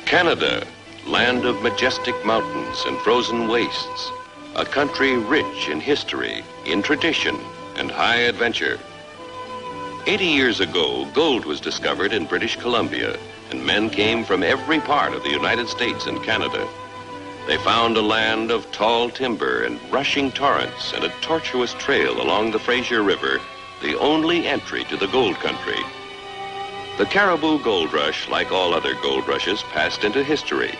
Canada, land of majestic mountains and frozen wastes. A country rich in history, in tradition, and high adventure. 80 years ago, gold was discovered in British Columbia, and men came from every part of the United States and Canada. They found a land of tall timber and rushing torrents and a tortuous trail along the Fraser River, the only entry to the gold country. The Cariboo Gold Rush, like all other gold rushes, passed into history.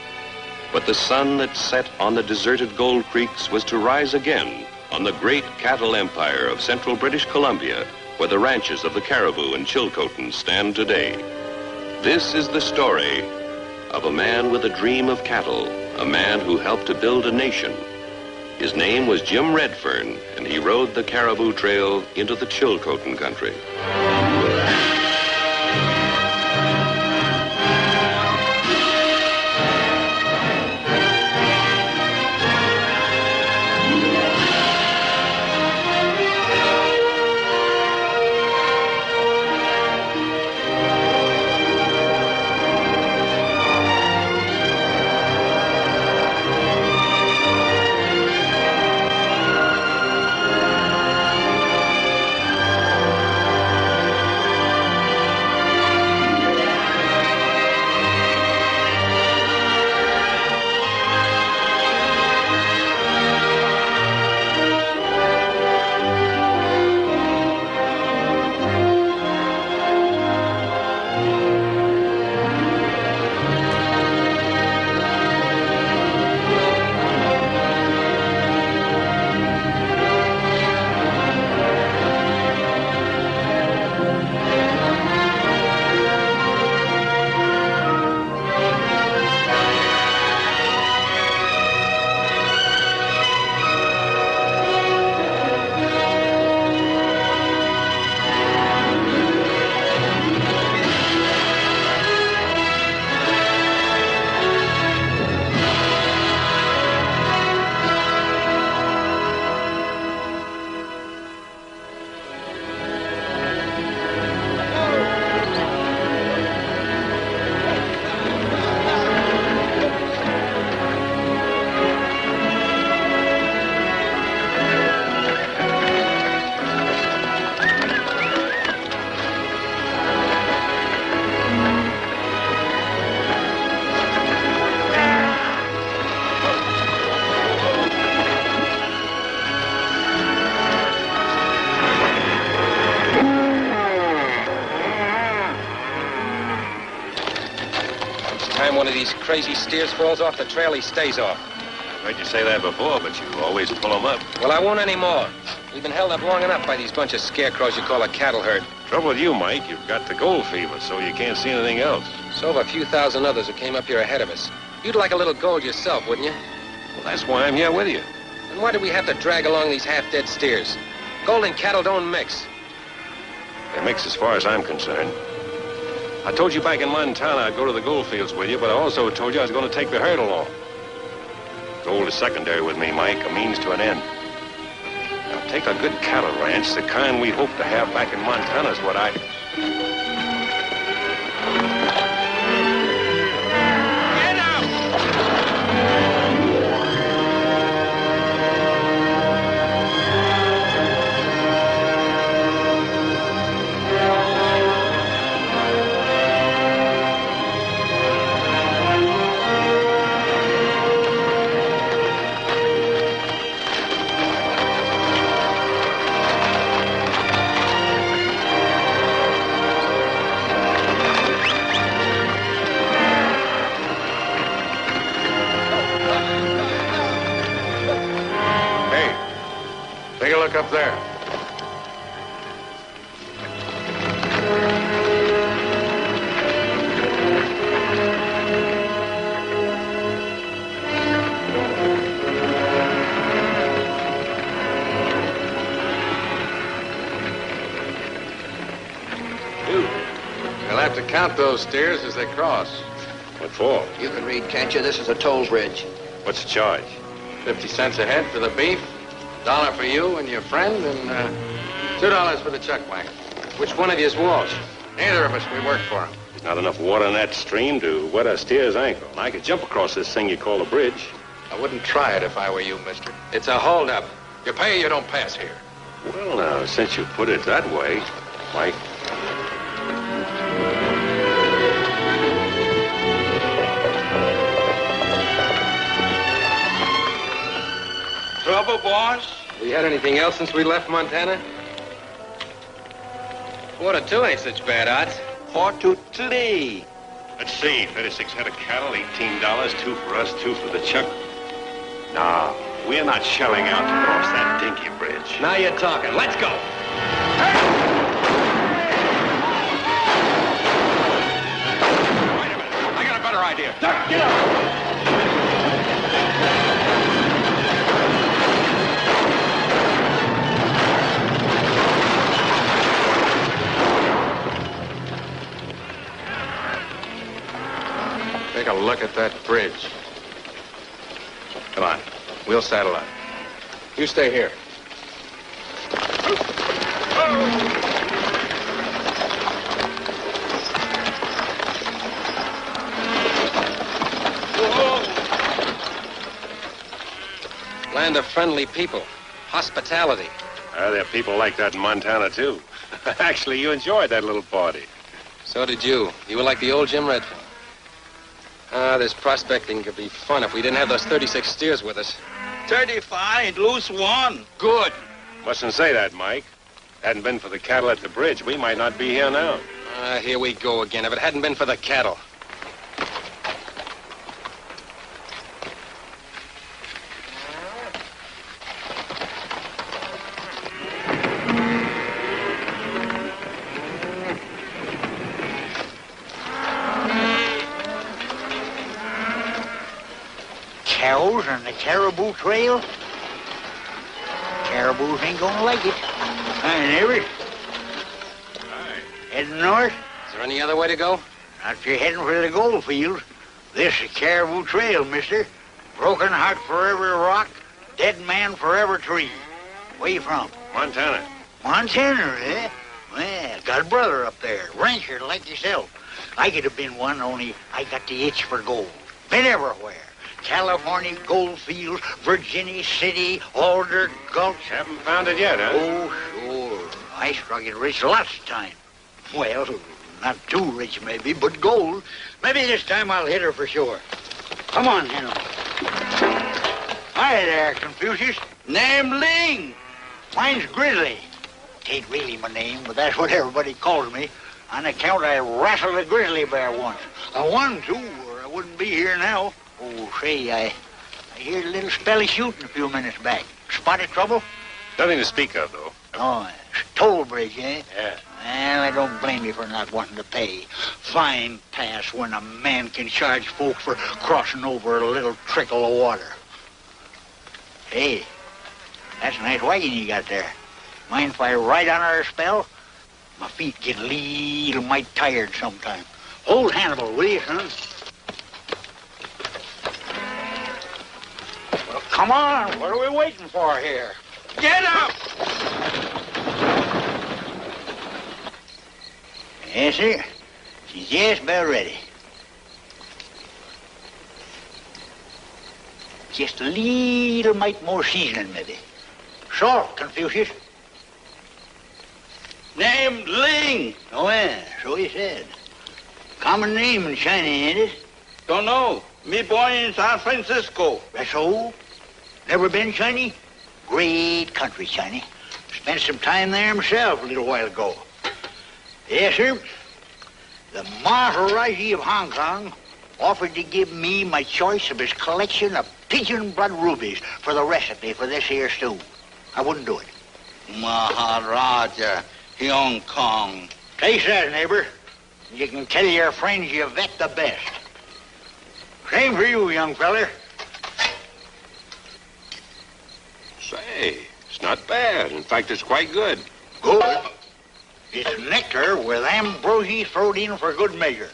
But the sun that set on the deserted gold creeks was to rise again on the great cattle empire of central British Columbia, where the ranches of the Cariboo and Chilcotin stand today. This is the story of a man with a dream of cattle, a man who helped to build a nation. His name was Jim Redfern, and he rode the Cariboo Trail into the Chilcotin country. One of these crazy steers falls off the trail, he stays off. I've heard you say that before, but you always pull them up. Well, I won't anymore. We've been held up long enough by these bunch of scarecrows you call a cattle herd. Trouble with you, Mike, you've got the gold fever, so you can't see anything else. So have a few thousand others who came up here ahead of us. You'd like a little gold yourself, wouldn't you? Well, that's why I'm here with you. And why do we have to drag along these half-dead steers? Gold and cattle don't mix. They mix as far as I'm concerned. I told you back in Montana I'd go to the gold fields with you, but I also told you I was going to take the herd along. Gold is secondary with me, Mike, a means to an end. Now, take a good cattle ranch, the kind we hope to have back in Montana is what I... Up there. You'll have to count those steers as they cross. What for? You can read, can't you? This is a toll bridge. What's the charge? 50 cents a head for the beef, $1 for you and your friend, and $2 for the chuck wagon. Which one of you is Walsh? Neither of us. We work for him. Not enough water in that stream to wet a steer's ankle. And I could jump across this thing you call a bridge. I wouldn't try it if I were you, mister. It's a holdup. You pay or you don't pass here. Well, now, since you put it that way, Mike. Trouble, boss? We had anything else since we left Montana? 4 to 2 ain't such bad odds. 4 to 3. Let's see, 36 head of cattle, $18, 2 for us, 2 for the chuck. No, we're not shelling out to cross that dinky bridge. Now you're talking. Let's go. Wait a minute, I got a better idea. Get up! Take a look at that bridge. Come on. We'll saddle up. You stay here. Land of friendly people. Hospitality. There are people like that in Montana, too. Actually, you enjoyed that little party. So did you. You were like the old Jim Redfield. This prospecting could be fun if we didn't have those 36 steers with us. 35, lose 1. Good. Mustn't say that, Mike. Hadn't been for the cattle at the bridge, we might not be here now. Here we go again. If it hadn't been for the cattle. Cows on the Cariboo Trail? Cariboos ain't gonna like it. Hi, neighbor. Hi. Heading north? Is there any other way to go? Not if you're heading for the gold field. This is Cariboo Trail, mister. Broken heart for every rock, dead man for every tree. Where you from? Montana. Montana, eh? Well, got a brother up there, rancher like yourself. I could have been one, only I got the itch for gold. Been everywhere. California gold fields, Virginia City, Alder Gulch. Haven't found it yet, huh? Oh, sure. I struck it rich lots of time. Well, not too rich maybe, but gold. Maybe this time I'll hit her for sure. Come on, Henry. Hi there, Confucius. Name Ling. Mine's Grizzly. Tain't really my name, but that's what everybody calls me. On account I rattled a grizzly bear once. I won, too, or I wouldn't be here now. Oh, say, I heard a little spell of shooting a few minutes back. Spotted trouble? Nothing to speak of, though. Oh, it's toll bridge, eh? Yeah. Well, I don't blame you for not wanting to pay. Fine pass when a man can charge folks for crossing over a little trickle of water. Hey, that's a nice wagon you got there. Mind if I ride on her a spell? My feet get a little mite tired sometime. Hold Hannibal, will you, son? Well, come on. What are we waiting for here? Get up! Yes, sir. She's just about ready. Just a little mite more seasoning, maybe. Salt, Confucius. Name Ling. Oh, yeah, so he said. Common name in China, ain't it? Don't know. Me born in San Francisco. That's so. Never been China? Great country, China. Spent some time there myself a little while ago. Yes, sir. The Maharaji of Hong Kong offered to give me my choice of his collection of pigeon blood rubies for the recipe for this here stew. I wouldn't do it. Maharaja, Hong Kong. Taste that, neighbor. You can tell your friends you vet the best. Same for you, young feller. Say, it's not bad. In fact, it's quite good. Good. It's nectar with ambrosia thrown in for good measure.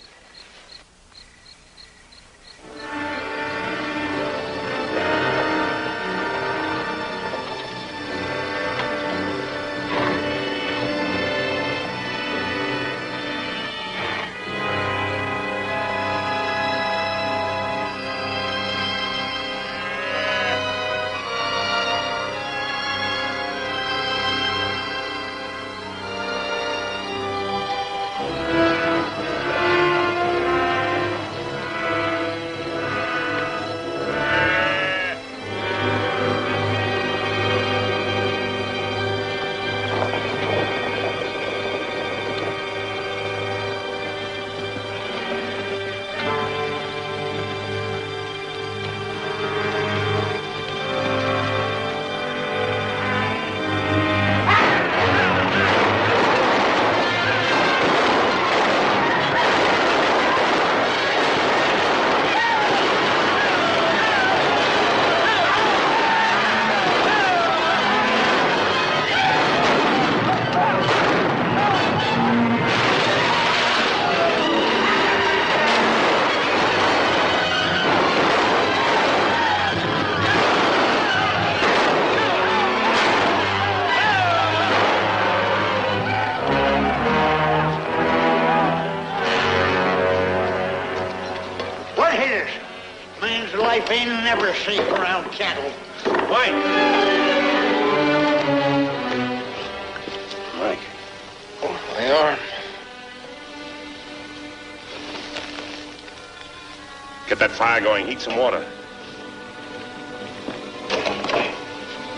Man's life ain't never safe around cattle. Mike! Mike. Oh, my arm. Get that fire going. Heat some water.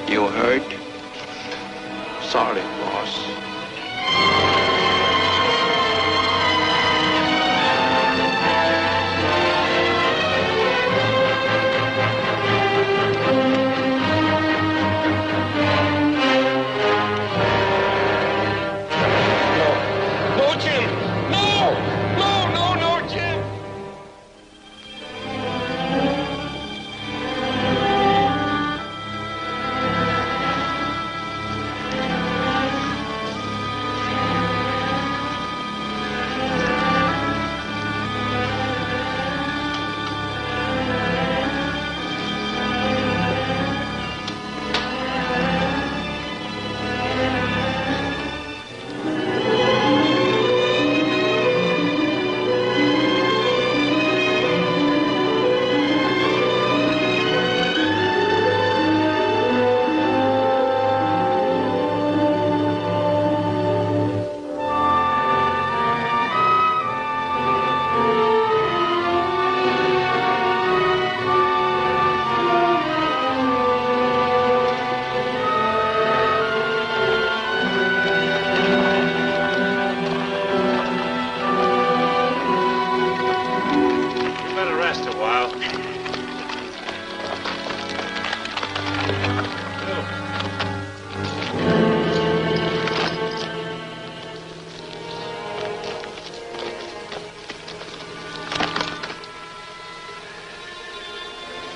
You hurt? Sorry, boss.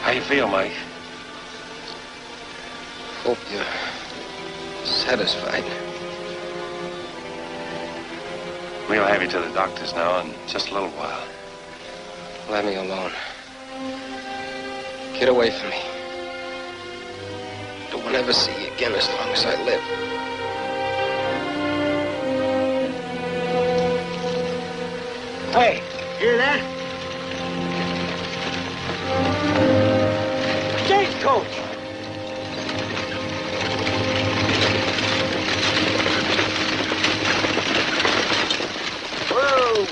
How you feel, Mike? Hope you're satisfied. We'll have you to the doctor's now in just a little while. Let me alone. Get away from me. Don't want to ever see you again as long as I live. Hey, hear that? Stagecoach! Whoa!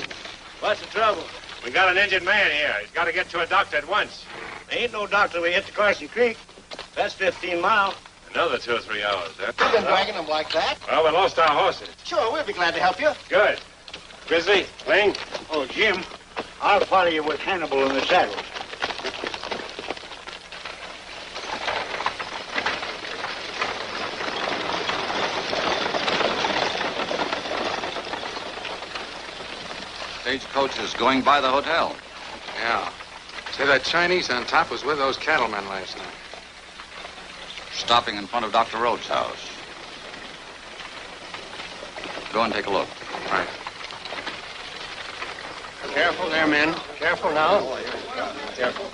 What's the trouble? We got an injured man here. He's got to get to a doctor at once. There ain't no doctor. We hit the Carson Creek. That's 15 miles. Another 2 or 3 hours, huh? You've been dragging them like that. Well, we lost our horses. Sure, we'll be glad to help you. Good. Grizzly, Ling. Oh, Jim, I'll follow you with Hannibal in the saddle. Stagecoach is going by the hotel. Yeah. Say, that Chinese on top was with those cattlemen last night. Stopping in front of Dr. Rhodes' house. Go and take a look. Right. Careful there, men. Careful now. Careful.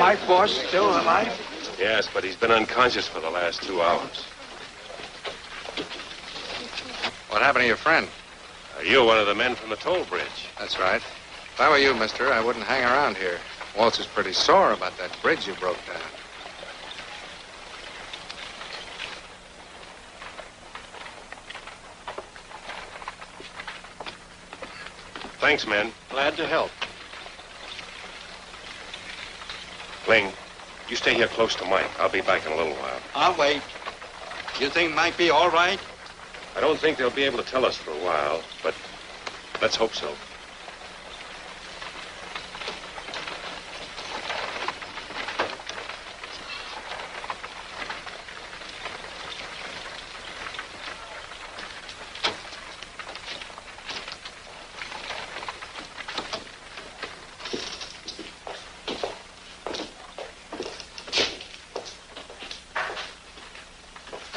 My boss still alive? Yes, but he's been unconscious for the last 2 hours. What happened to your friend? You're one of the men from the toll bridge. That's right. If I were you, mister, I wouldn't hang around here. Waltz is pretty sore about that bridge you broke down. Thanks, men. Glad to help. Ling, you stay here close to Mike. I'll be back in a little while. I'll wait. You think Mike be all right? I don't think they'll be able to tell us for a while, but let's hope so.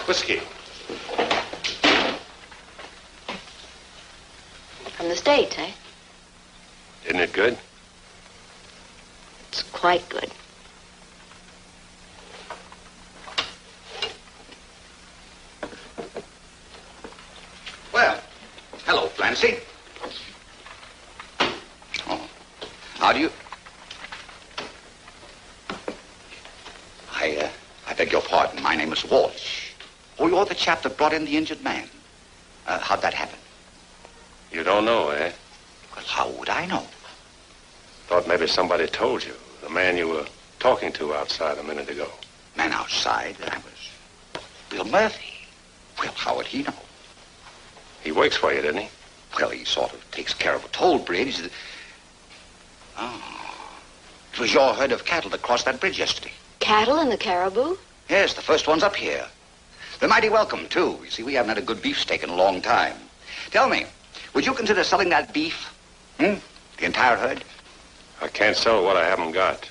Whiskey. From the States, eh? Isn't it good? It's quite good. Well, hello, Clancy. How do you... I beg your pardon. My name is Walsh. Oh, you're the chap that brought in the injured man. How'd that happen? You don't know, eh? Well, how would I know? Thought maybe somebody told you. The man you were talking to outside a minute ago. Man outside? That was Bill Murphy. Well, how would he know? He works for you, didn't he? Well, he sort of takes care of a toll bridge. Oh. It was your herd of cattle that crossed that bridge yesterday. Cattle and the caribou? Yes, the first one's up here. They're mighty welcome, too. You see, we haven't had a good beefsteak in a long time. Tell me, would you consider selling that beef? The entire herd? I can't sell what I haven't got.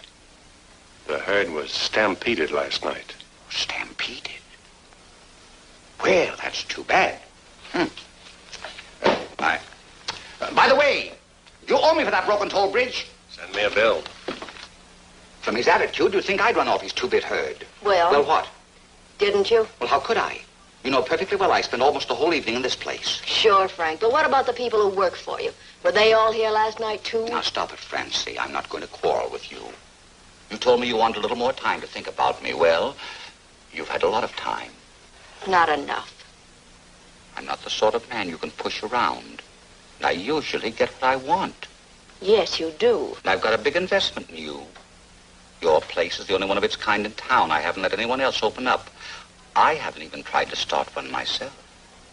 The herd was stampeded last night. Stampeded? Well, that's too bad. By the way, you owe me for that broken toll bridge. Send me a bill. From his attitude, you'd think I'd run off his two-bit herd. Well... Well, what? Didn't you? Well, how could I? You know perfectly well I spent almost the whole evening in this place. Sure, Frank. But what about the people who work for you? Were they all here last night, too? Now, stop it, Francie. I'm not going to quarrel with you. You told me you wanted a little more time to think about me. Well, you've had a lot of time. Not enough. I'm not the sort of man you can push around. And I usually get what I want. Yes, you do. And I've got a big investment in you. Your place is the only one of its kind in town. I haven't let anyone else open up. I haven't even tried to start one myself.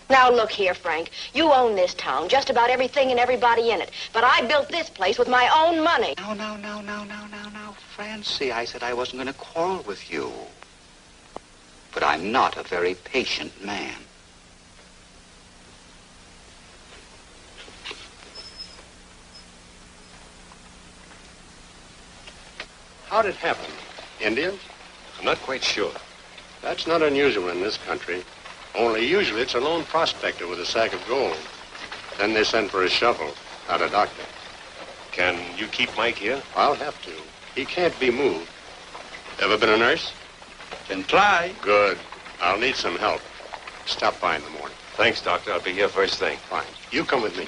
Now, look here, Frank. You own this town, just about everything and everybody in it. But I built this place with my own money. No, Francie. I said I wasn't going to quarrel with you. But I'm not a very patient man. How'd it happen? Indians? I'm not quite sure. That's not unusual in this country. Only usually it's a lone prospector with a sack of gold. Then they send for a shovel, not a doctor. Can you keep Mike here? I'll have to. He can't be moved. Ever been a nurse? Can try. Good. I'll need some help. Stop by in the morning. Thanks, Doctor. I'll be here first thing. Fine. You come with me.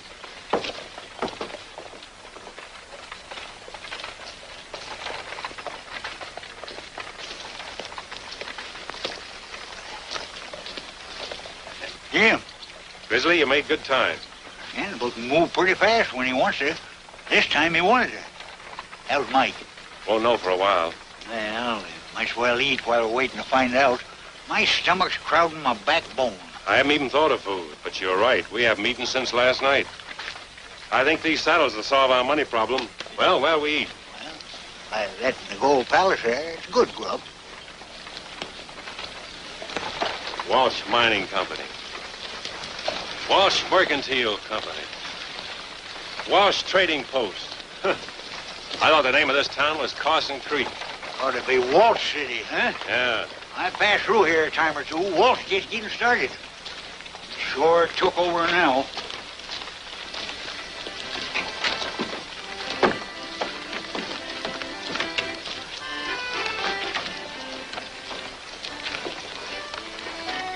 Jim. Grizzly, you made good time. Yeah, but can move pretty fast when he wants to. This time he wanted to. How's Mike? Won't know for a while. Well, might as well eat while we're waiting to find out. My stomach's crowding my backbone. I haven't even thought of food, but you're right. We haven't eaten since last night. I think these saddles will solve our money problem. Well, where'll we eat? Well, that in the Gold Palace there, it's good grub. Walsh Mining Company. Walsh Mercantile Company. Walsh Trading Post. I thought the name of this town was Carson Creek. Ought to be Walt City, huh? Yeah. I passed through here a time or two. Walt's just getting started. Sure took over now.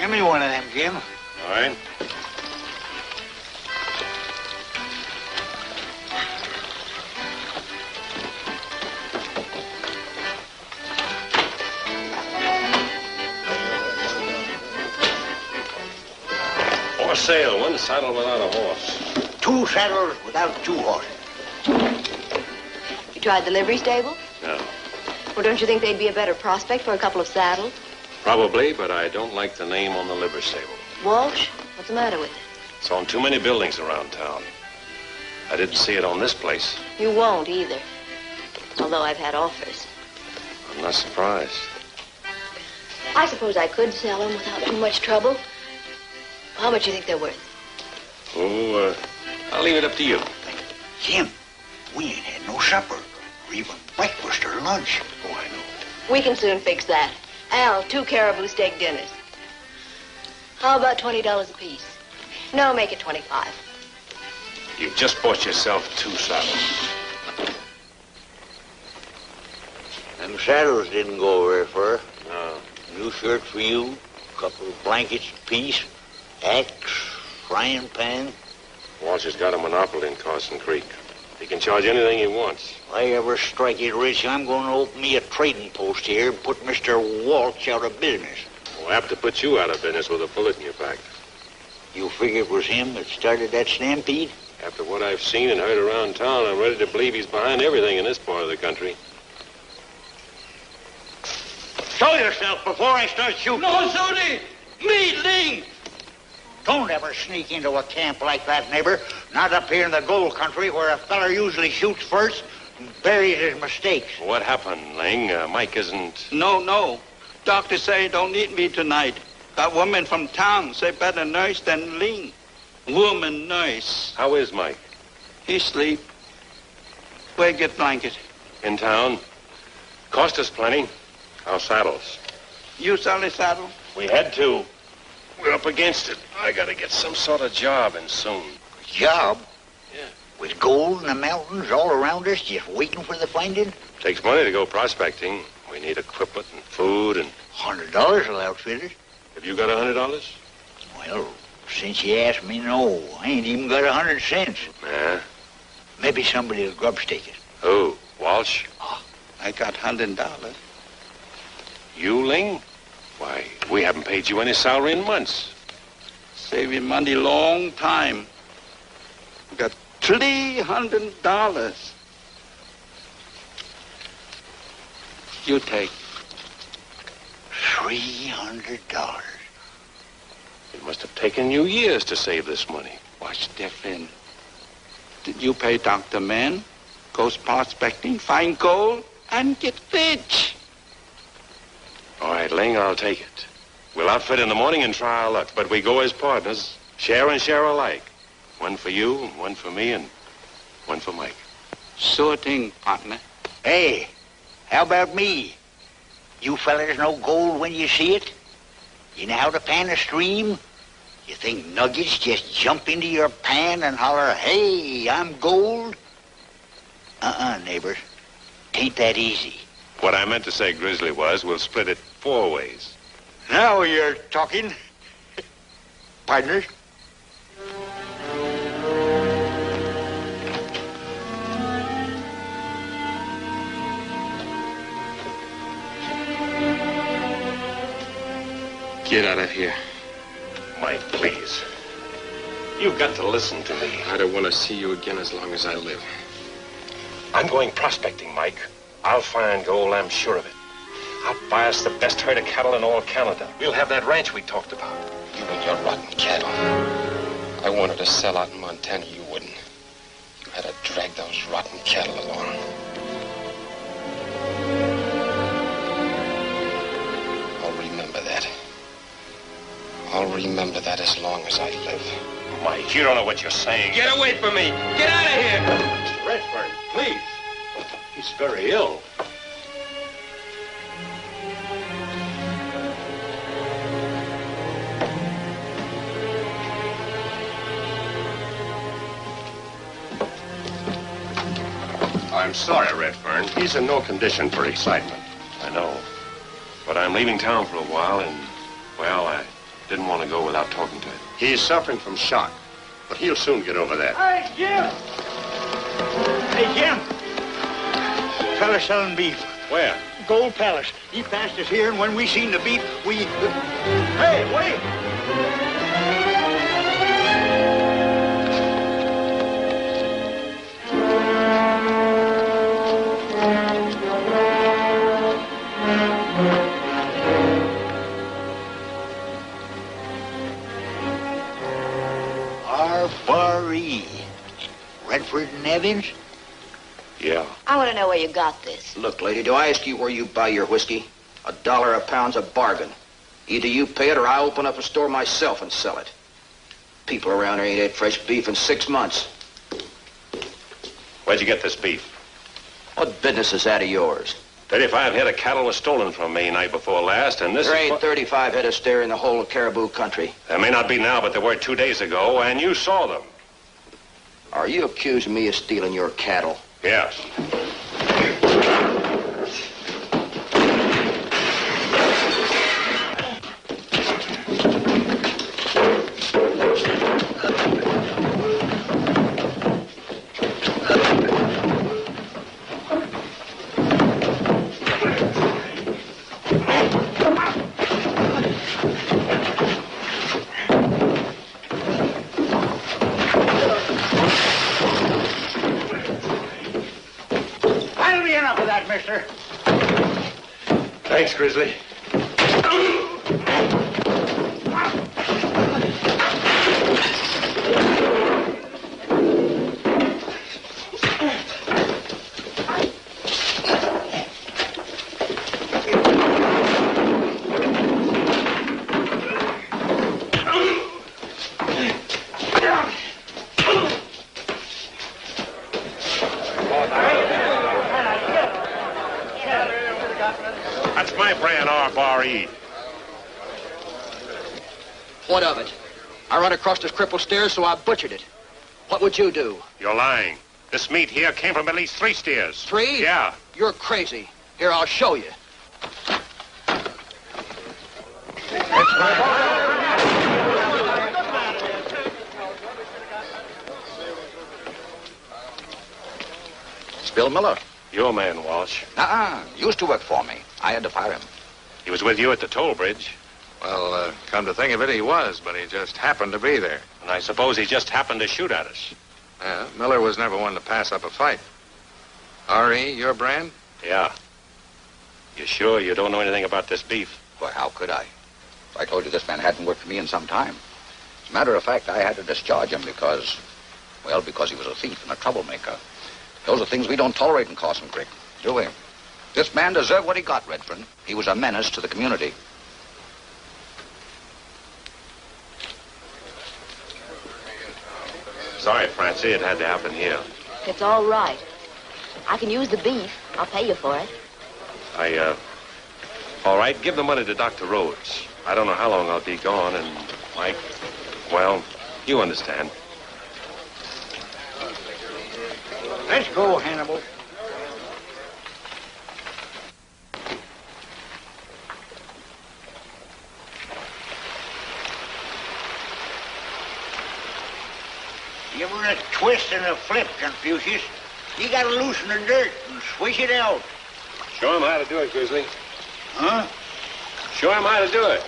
Give me one of them, Jim. All right. For sale, one saddle without a horse. 2 saddles without 2 horses. You tried the livery stable? No. Well, don't you think they'd be a better prospect for a couple of saddles? Probably, but I don't like the name on the livery stable. Walsh, what's the matter with it? It's on too many buildings around town. I didn't see it on this place. You won't either. Although I've had offers. I'm not surprised. I suppose I could sell them without too much trouble. How much do you think they're worth? Oh, I'll leave it up to you. Jim, we ain't had no supper, or even breakfast or lunch. Oh, I know. We can soon fix that. Al, 2 caribou steak dinners. How about $20 apiece? No, make it 25. You've just bought yourself 2 saddles. Them saddles didn't go very far. No. New shirt for you, couple of blankets apiece, axe, frying pan. Walsh has got a monopoly in Carson Creek. He can charge anything he wants. If I ever strike it rich, I'm going to open me a trading post here and put Mr. Walsh out of business. We'll have to put you out of business with a bullet in your back. You figure it was him that started that stampede? After what I've seen and heard around town, I'm ready to believe he's behind everything in this part of the country. Show yourself before I start shooting. No, Zuni! Me, Ling! Don't ever sneak into a camp like that, neighbor. Not up here in the gold country where a feller usually shoots first and buries his mistakes. What happened, Ling? Mike isn't... No. Doctor say don't need me tonight. Got woman from town say better nurse than Ling. Woman nurse. How is Mike? He sleep. Where get blanket? In town. Cost us plenty. Our saddles. You sell the saddle? We had to. We're up against it. I gotta get some sort of job, and soon. Job? Yeah. With gold in the mountains all around us, just waiting for the finding? Takes money to go prospecting. We need equipment and food and... $100 will outfit it. Have you got $100? Well, since you asked me, no. I ain't even got 100 cents. Nah. Maybe somebody will grubstake it. Who? Walsh? I got $100. You, Ling? Why, we haven't paid you any salary in months. Saving money long time. Got $300. You take. $300. It must have taken you years to save this money. What's different? Did you pay Dr. Man, goes prospecting, find gold, and get rich? All right, Ling, I'll take it. We'll outfit in the morning and try our luck, but we go as partners, share and share alike. One for you, and one for me, and one for Mike. Sure thing, partner. Hey, how about me? You fellas know gold when you see it? You know how to pan a stream? You think nuggets just jump into your pan and holler, hey, I'm gold? Neighbor. Tain't that easy. What I meant to say, Grizzly, was we'll split it 4 ways. Now you're talking. Partners. Get out of here. Mike, please. You've got to listen to me. I don't want to see you again as long as I live. I'm going prospecting, Mike. I'll find gold, I'm sure of it. I'll buy us the best herd of cattle in all Canada. We'll have that ranch we talked about. You and your rotten cattle. I wanted to sell out in Montana, you wouldn't. You had to drag those rotten cattle along. I'll remember that. I'll remember that as long as I live. Mike, you don't know what you're saying. Get away from me! Get out of here! Mr. Redfern, please. He's very ill. I'm sorry, Redfern. He's in no condition for excitement. I know. But I'm leaving town for a while, and, well, I didn't want to go without talking to him. He's suffering from shock, but he'll soon get over that. Hey, Jim! Hey, Jim! Fella selling beef. Where? Gold Palace. He passed us here, and when we seen the beef, we... Hey, wait! R-4-E. Redford and Evans? Yeah. I want to know where you got this. Look, lady, do I ask you where you buy your whiskey? $1 a pound's a bargain. Either you pay it or I open up a store myself and sell it. People around here ain't had fresh beef in 6 months. Where'd you get this beef? What business is that of yours? 35 head of cattle was stolen from me night before last, and this There is... ain't 35 head of steer in the whole of Caribou country. There may not be now, but there were 2 days ago, and you saw them. Are you accusing me of stealing your cattle? Yes. glass, mister. Thanks, Grizzly. That's my brand, R-Bar-E. What of it? I run across this crippled steer, so I butchered it. What would you do? You're lying. This meat here came from at least 3 steers. 3? Yeah. You're crazy. Here, I'll show you. It's Bill Miller. Your man, Walsh. Used to work for me. I had to fire him. He was with you at the toll bridge. Well, come to think of it, he was, but he just happened to be there. And I suppose he just happened to shoot at us. Yeah, Miller was never one to pass up a fight. R.E., your brand? Yeah. You sure you don't know anything about this beef? Well, how could I? I told you this man hadn't worked for me in some time. As a matter of fact, I had to discharge him because he was a thief and a troublemaker. Those are things we don't tolerate in Carson Creek, do we? This man deserved what he got, Redfern. He was a menace to the community. Sorry, Francie, it had to happen here. It's all right. I can use the beef. I'll pay you for it. All right, give the money to Dr. Rhodes. I don't know how long I'll be gone, and Mike, well, you understand. Let's go, Hannibal. Give her a twist and a flip, Confucius. You gotta loosen the dirt and swish it out. Show him how to do it, Grizzly. Huh? Show him how to do it.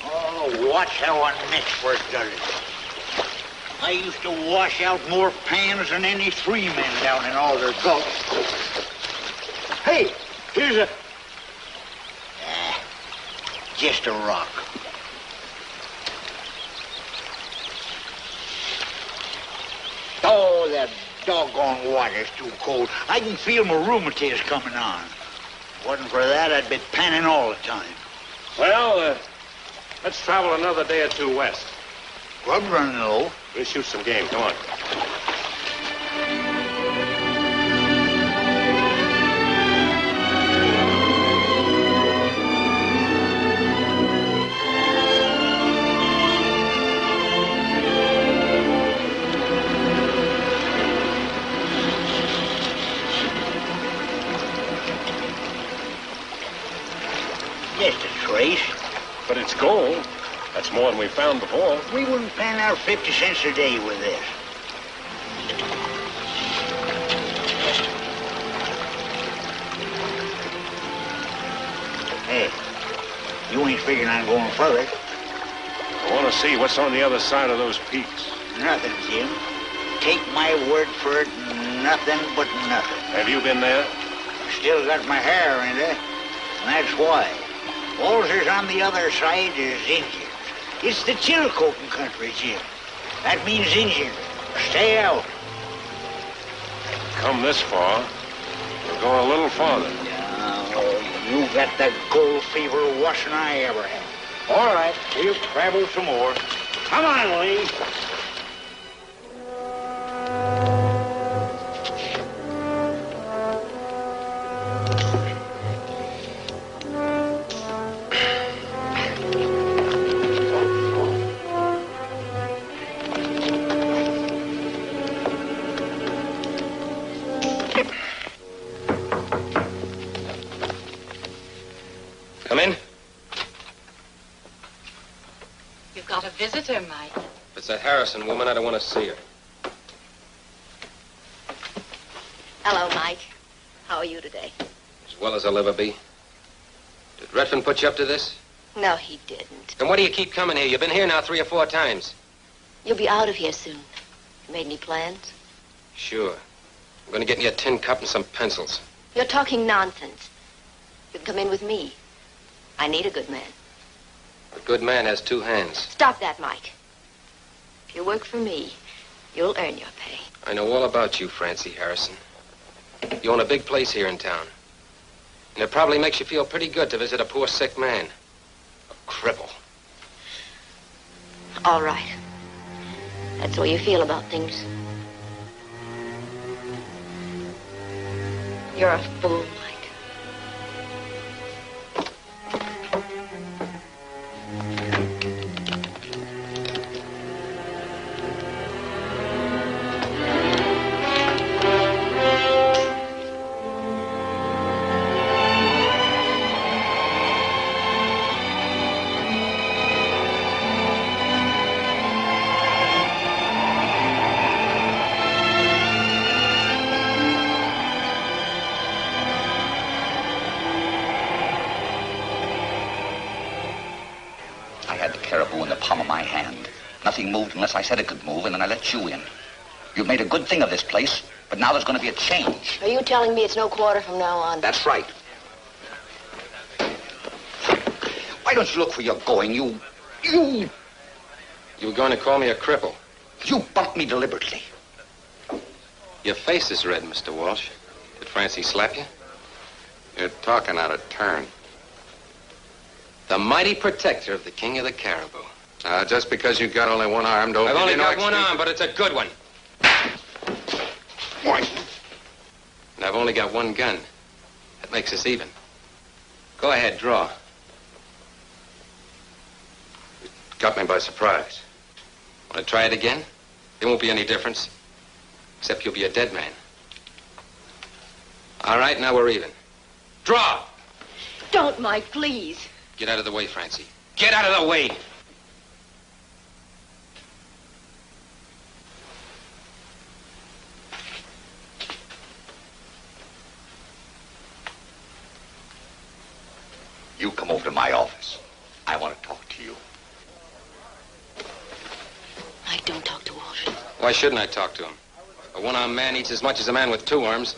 Oh, watch how a network does it. I used to wash out more pans than any 3 men down in all their gulch. Hey, here's a... just a rock. Oh, that doggone water's too cold. I can feel my rheumatiz coming on. If it wasn't for that, I'd be panning all the time. Well, let's travel another day or 2 west. Grub run, though. We'll shoot some game. Come on. Just a trace. But it's gold. That's more than we found before. We wouldn't pan out 50 cents a day with this. Hey, you ain't figuring on going further. I want to see what's on the other side of those peaks. Nothing, Jim. Take my word for it, nothing but nothing. Have you been there? Still got my hair in it, and that's why. All there's on the other side is Indians. It's the Chilcotin country, Jim. That means Indian. Stay out. Come this far. We'll go a little farther. You got that gold fever worse than I ever had. All right, we'll travel some more. Come on, Lee. Come in. You've got a visitor, Mike. If it's that Harrison woman, I don't want to see her. Hello, Mike. How are you today? As well as I'll ever be. Did Redfern put you up to this? No, he didn't. Then why do you keep coming here? You've been here now 3 or 4 times. You'll be out of here soon. Made any plans? Sure. I'm going to get me a tin cup and some pencils. You're talking nonsense. You can come in with me. I need a good man. A good man has two hands. Stop that, Mike. If you work for me, you'll earn your pay. I know all about you, Francie Harrison. You own a big place here in town. And it probably makes you feel pretty good to visit a poor sick man. A cripple. All right. That's the way you feel about things. You're a fool, Mike. Nothing moved unless I said it could move, and then I let you in. You've made a good thing of this place, but now there's going to be a change. Are you telling me it's no quarter from now on? That's right. Why don't you look where you're going? You were going to call me a cripple. You bumped me deliberately. Your face is red, Mr. Walsh. Did Francie slap you? You're talking out of turn. The mighty protector of the king of the caribou. Just because you've got only one arm, don't... I've only got one arm, but it's a good one. Why? And I've only got one gun. That makes us even. Go ahead, draw. You got me by surprise. Want to try it again? There won't be any difference. Except you'll be a dead man. All right, now we're even. Draw! Don't, Mike, please. Get out of the way, Francie. Get out of the way! You come over to my office. I want to talk to you. Mike, don't talk to Walsh. Why shouldn't I talk to him? A one-armed man eats as much as a man with two arms.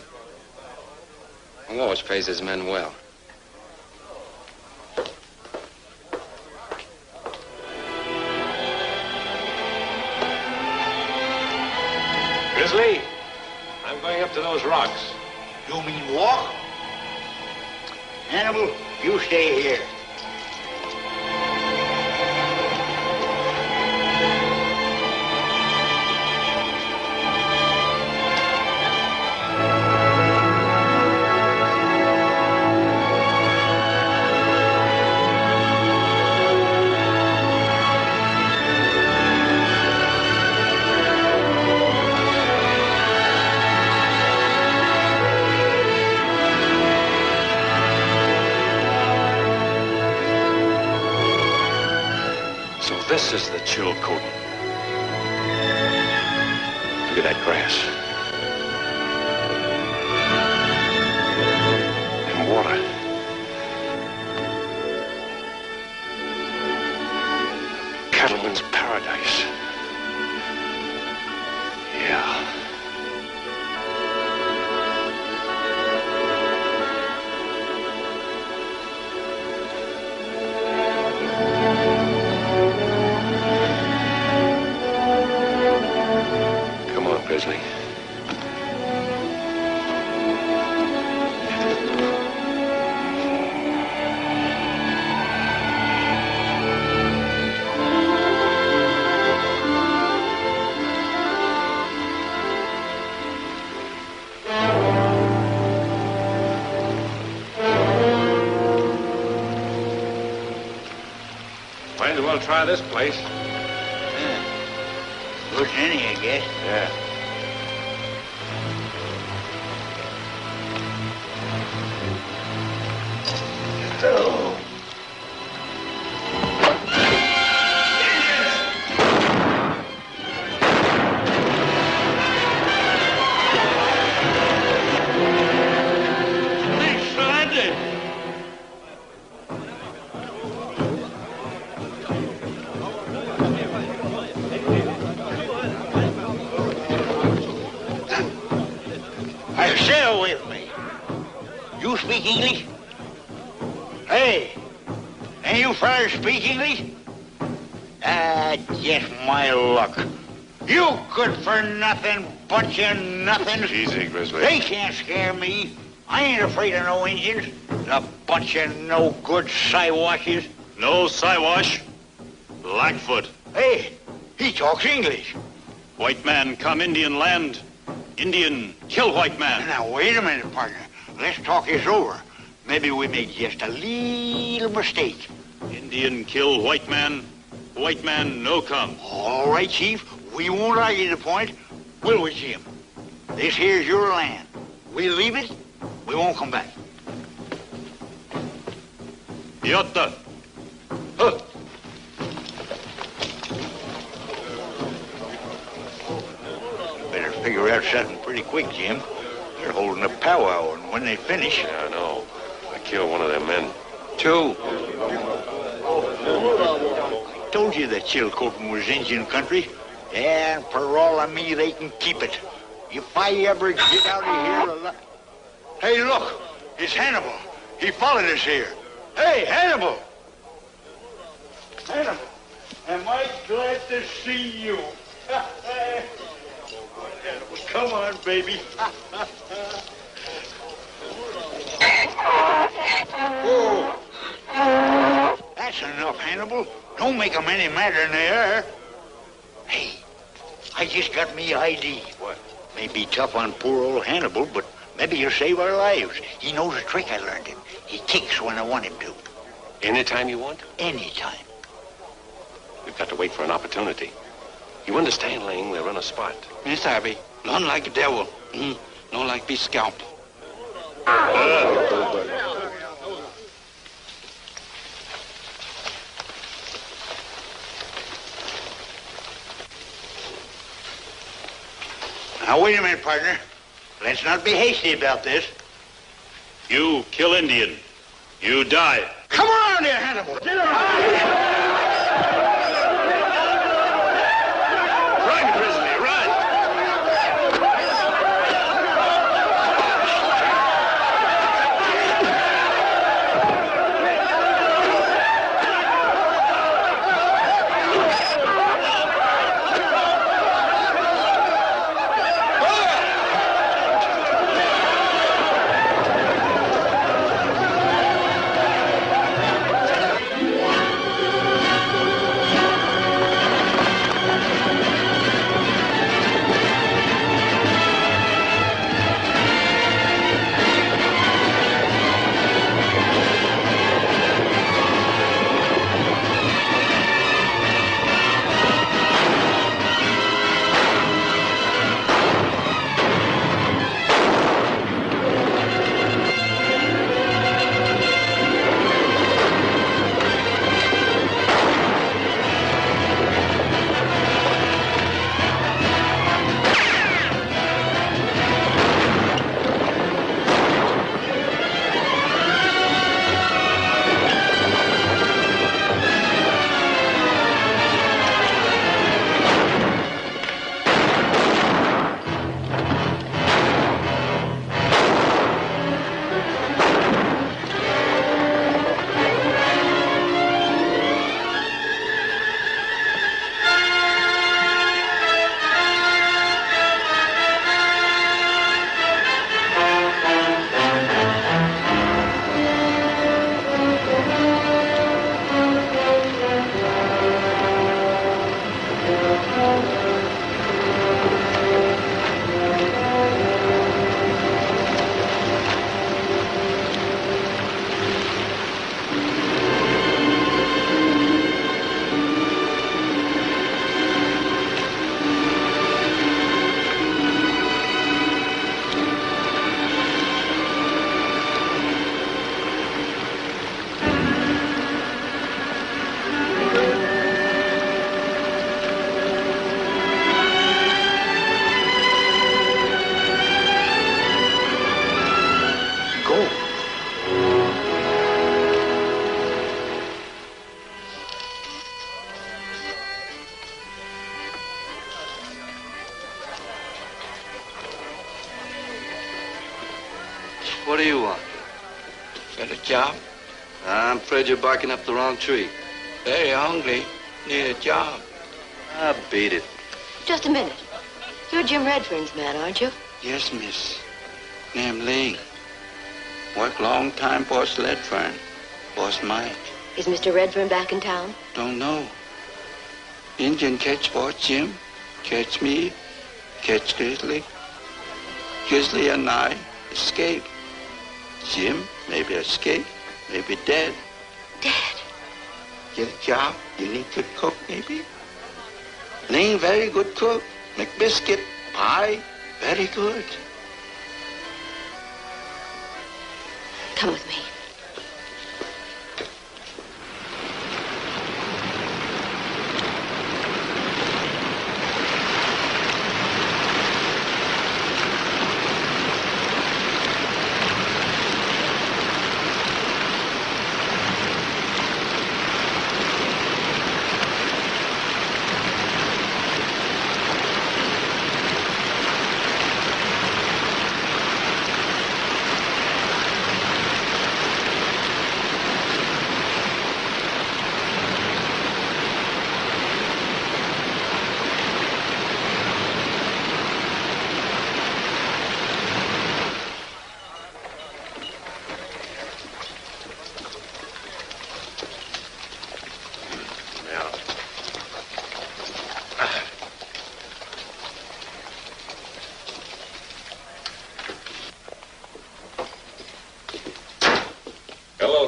And Walsh pays his men well. Grizzly, I'm going up to those rocks. You mean walk? Hannibal, you stay here. This is the chill coating. Look at that grass. And water. Cattleman's paradise. Yeah. Grizzly. Might as well try this place. Yeah. Good as any, I guess. Yeah. Sail with me. You speak English? Hey, and you fellas speak English? Ah, just my luck. You good for nothing, bunch of nothings. Easy, Grizzly. They can't scare me. I ain't afraid of no Indians. A bunch of no good Siwashes. No Siwash. Blackfoot. Hey, he talks English. White man come Indian land. Indian kill white man. Now, wait a minute, partner. Let's talk this over. Maybe we made just a little mistake. Indian kill white man. White man no come. All right, Chief. We won't argue the point, will we, Jim? This here's your land. We leave it, we won't come back. Yotta. Huh. Better figure out something pretty quick, Jim. They're holding a powwow, and when they finish... Yeah, I know. I killed one of their men. 2. I told you that Chilcotin was Indian country. And for all of me, they can keep it. If I ever get out of here alive... Hey, look, it's Hannibal. He followed us here. Hey, Hannibal! Hannibal, am I glad to see you. Come on, baby. Whoa. That's enough, Hannibal. Don't make them any madder than they are. Hey, I just got me ID. What? May be tough on poor old Hannibal, but maybe you'll save our lives. He knows a trick I learned him. He kicks when I want him to. Anytime you want? Anytime. We've got to wait for an opportunity. You understand, Ling? We're on a spot. Miss Abby, none like the devil. No like be scalped. Now, wait a minute, partner. Let's not be hasty about this. You kill Indian. You die. Come on there, Hannibal. Get around. Run, Grizzly, run! What do you want? Got a job? I'm afraid you're barking up the wrong tree. Very hungry. Need a job. Ah, beat it. Just a minute. You're Jim Redfern's man, aren't you? Yes, miss. Name Ling. Work long time for Redfern. Boss Mike. Is Mr. Redfern back in town? Don't know. Indian catch boss Jim. Catch me. Catch Grizzly. Grizzly and I escape. Jim maybe escape. Maybe dead. Dead? Get a job. You need good cook, maybe? Ling very good cook. Make biscuit. Pie. Very good. Come with me.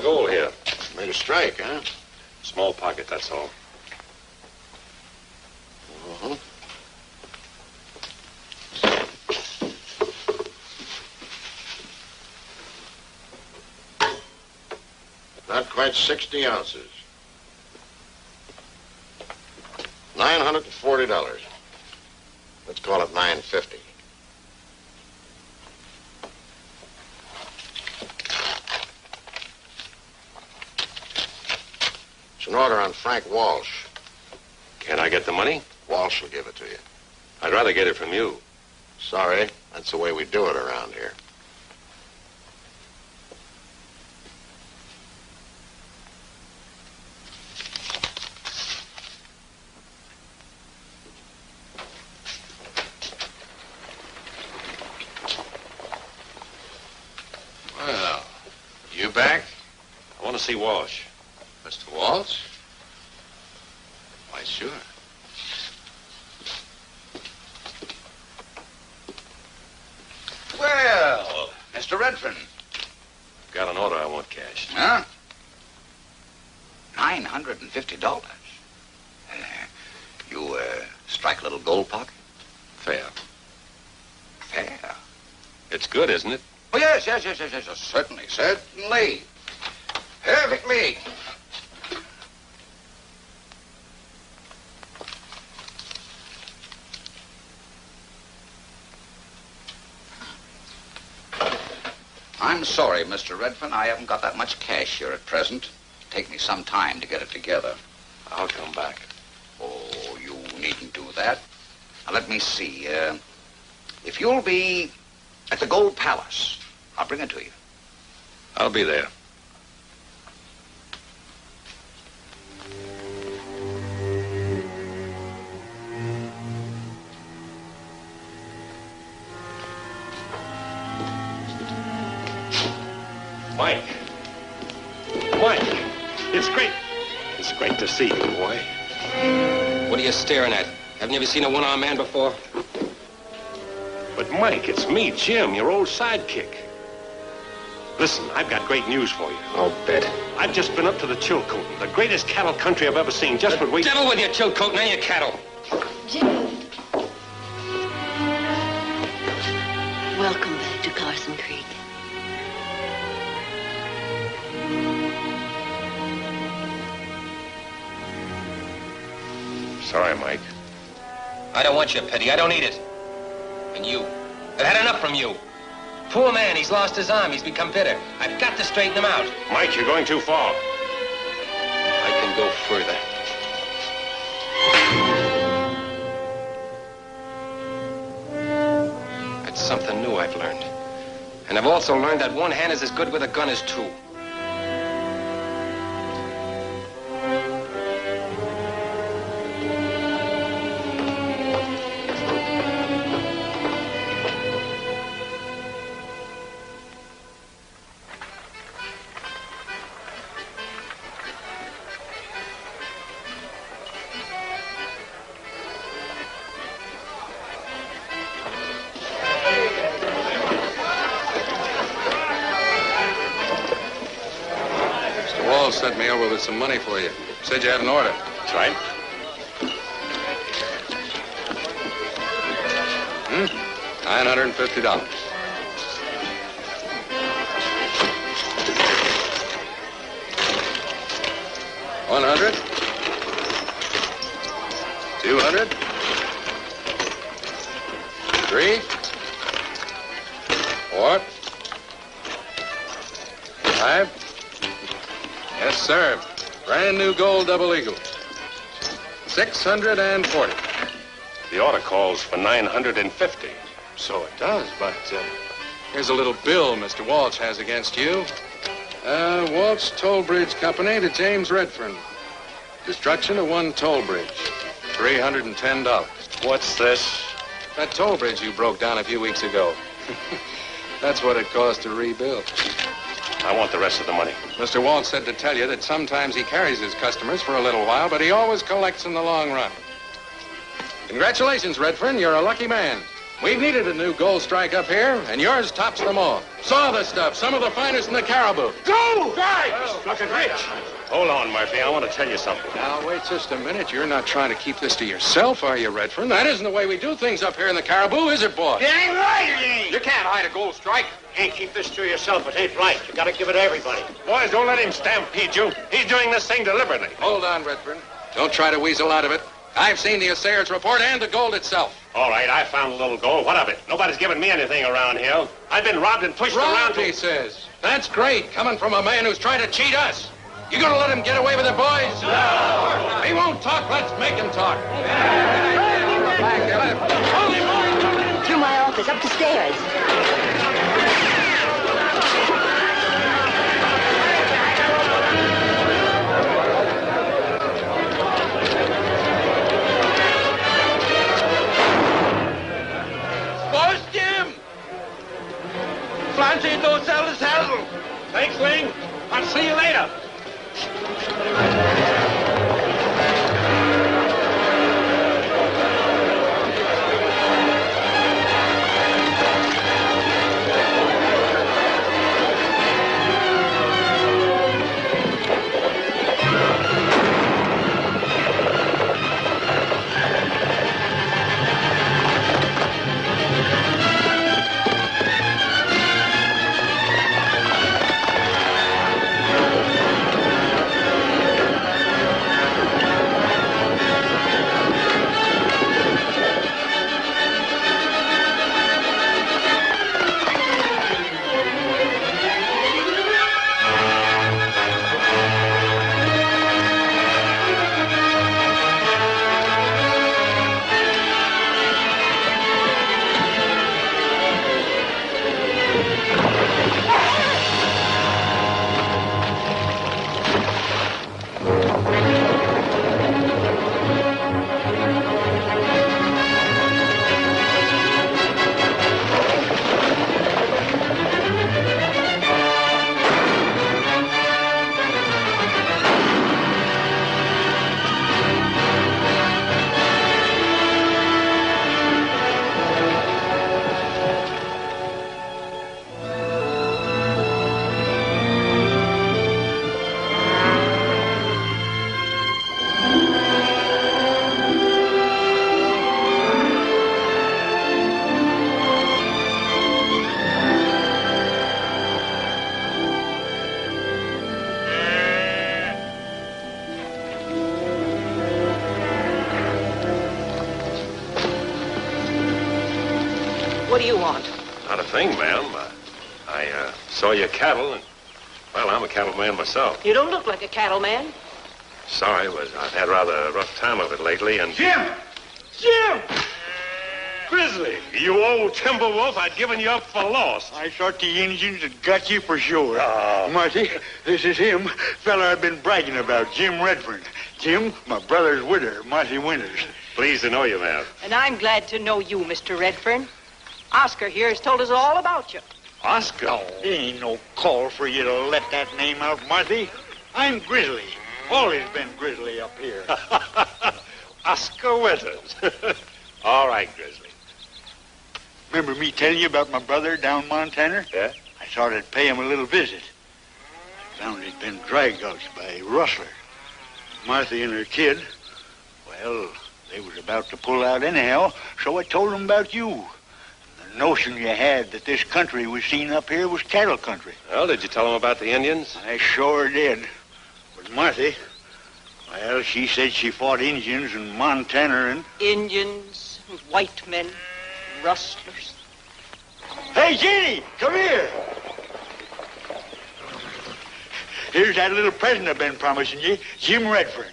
Gold here. Made a strike, huh? Small pocket, that's all. Uh-huh. Not quite 60 ounces. $940. Let's call it $950. It's an order on Frank Walsh. Can I get the money? Walsh will give it to you. I'd rather get it from you. Sorry, that's the way we do it around here. Well, you back? I want to see Walsh. Mr. Walsh? Why, sure. Well, Mr. Redfern. Got an order I want cashed. Huh? $950. You, strike a little gold pocket? Fair. Fair? It's good, isn't it? Oh, yes, certainly. Perfectly. I'm sorry, Mr. Redfern. I haven't got that much cash here at present. It'll take me some time to get it together. I'll come back. Oh, you needn't do that. Now, let me see. If you'll be at the Gold Palace, I'll bring it to you. I'll be there. Mike. It's great to see you, boy. What are you staring at? Haven't you ever seen a one-armed man before? But, Mike, it's me, Jim, your old sidekick. Listen, I've got great news for you. I'll bet. I've just been up to the Chilcotin, the greatest cattle country I've ever seen. Just what we... Devil with your Chilcotin and your cattle. Jim. Welcome back to Carson Creek. Sorry, Mike. I don't want your pity. I don't need it. And you. I've had enough from you. Poor man, he's lost his arm. He's become bitter. I've got to straighten him out. Mike, you're going too far. I can go further. That's something new I've learned. And I've also learned that one hand is as good with a gun as two. sent me over with some money for you. Said you had an order. That's right. $950. $100. $200. $3. $4. $5. Yes, sir. Brand new gold double eagle. $640. The order calls for $950. So it does, but here's a little bill Mr. Walsh has against you. Walsh Toll Bridge Company to James Redfern. Destruction of one toll bridge. $310. What's this? That toll bridge you broke down a few weeks ago. That's what it cost to rebuild. I want the rest of the money. Mr. Walsh said to tell you that sometimes he carries his customers for a little while, but he always collects in the long run. Congratulations, Redfern. You're a lucky man. We've needed a new gold strike up here, and yours tops them all. Saw the stuff, some of the finest in the Cariboo. Go! Guys! Looking rich. Hold on, Murphy. I want to tell you something. Now, wait just a minute. You're not trying to keep this to yourself, are you, Redfern? That isn't the way we do things up here in the Cariboo, is it, boy? It ain't right, it ain't. You can't hide a gold strike. Can't keep this to yourself. It ain't right. You gotta give it to everybody. Boys, don't let him stampede you. He's doing this thing deliberately. Hold on, Redfern. Don't try to weasel out of it. I've seen the assayer's report and the gold itself. All right, I found a little gold. What of it? Nobody's given me anything around here. I've been robbed and pushed around. He says. That's great, coming from a man who's trying to cheat us. You gonna let him get away with it, boys? No! He won't talk. Let's make him talk. Through my office, up the stairs. Clancy, don't sell the saddle. Thanks, Ling. I'll see you later. What do you want? Not a thing, ma'am. I saw your cattle, and, well, I'm a cattleman myself. You don't look like a cattleman. Sorry, I've had rather a rough time of it lately, and... Jim! Jim! Grizzly, you old timber wolf, I'd given you up for lost. I thought the Indians had got you for sure. Oh. Marty, this is him, fella I've been bragging about, Jim Redfern. Jim, my brother's widder, Marty Winters. Pleased to know you, ma'am. And I'm glad to know you, Mr. Redfern. Oscar here has told us all about you. Oscar? No, there ain't no call for you to let that name out, Marty. I'm Grizzly. Always been Grizzly up here. Oscar Winters. All right, Grizzly. Remember me telling you about my brother down Montana? Yeah? I thought I'd pay him a little visit. Found he'd been dragged out by rustlers. Martha and her kid, well, they was about to pull out anyhow, so I told them about you. The notion you had that this country we seen up here was cattle country. Well, did you tell them about the Indians? I sure did. But Martha, well, she said she fought Indians in Montana and... Indians, and white men, rustlers. Hey, Jeannie, come here. Here's that little present I've been promising you, Jim Redfern.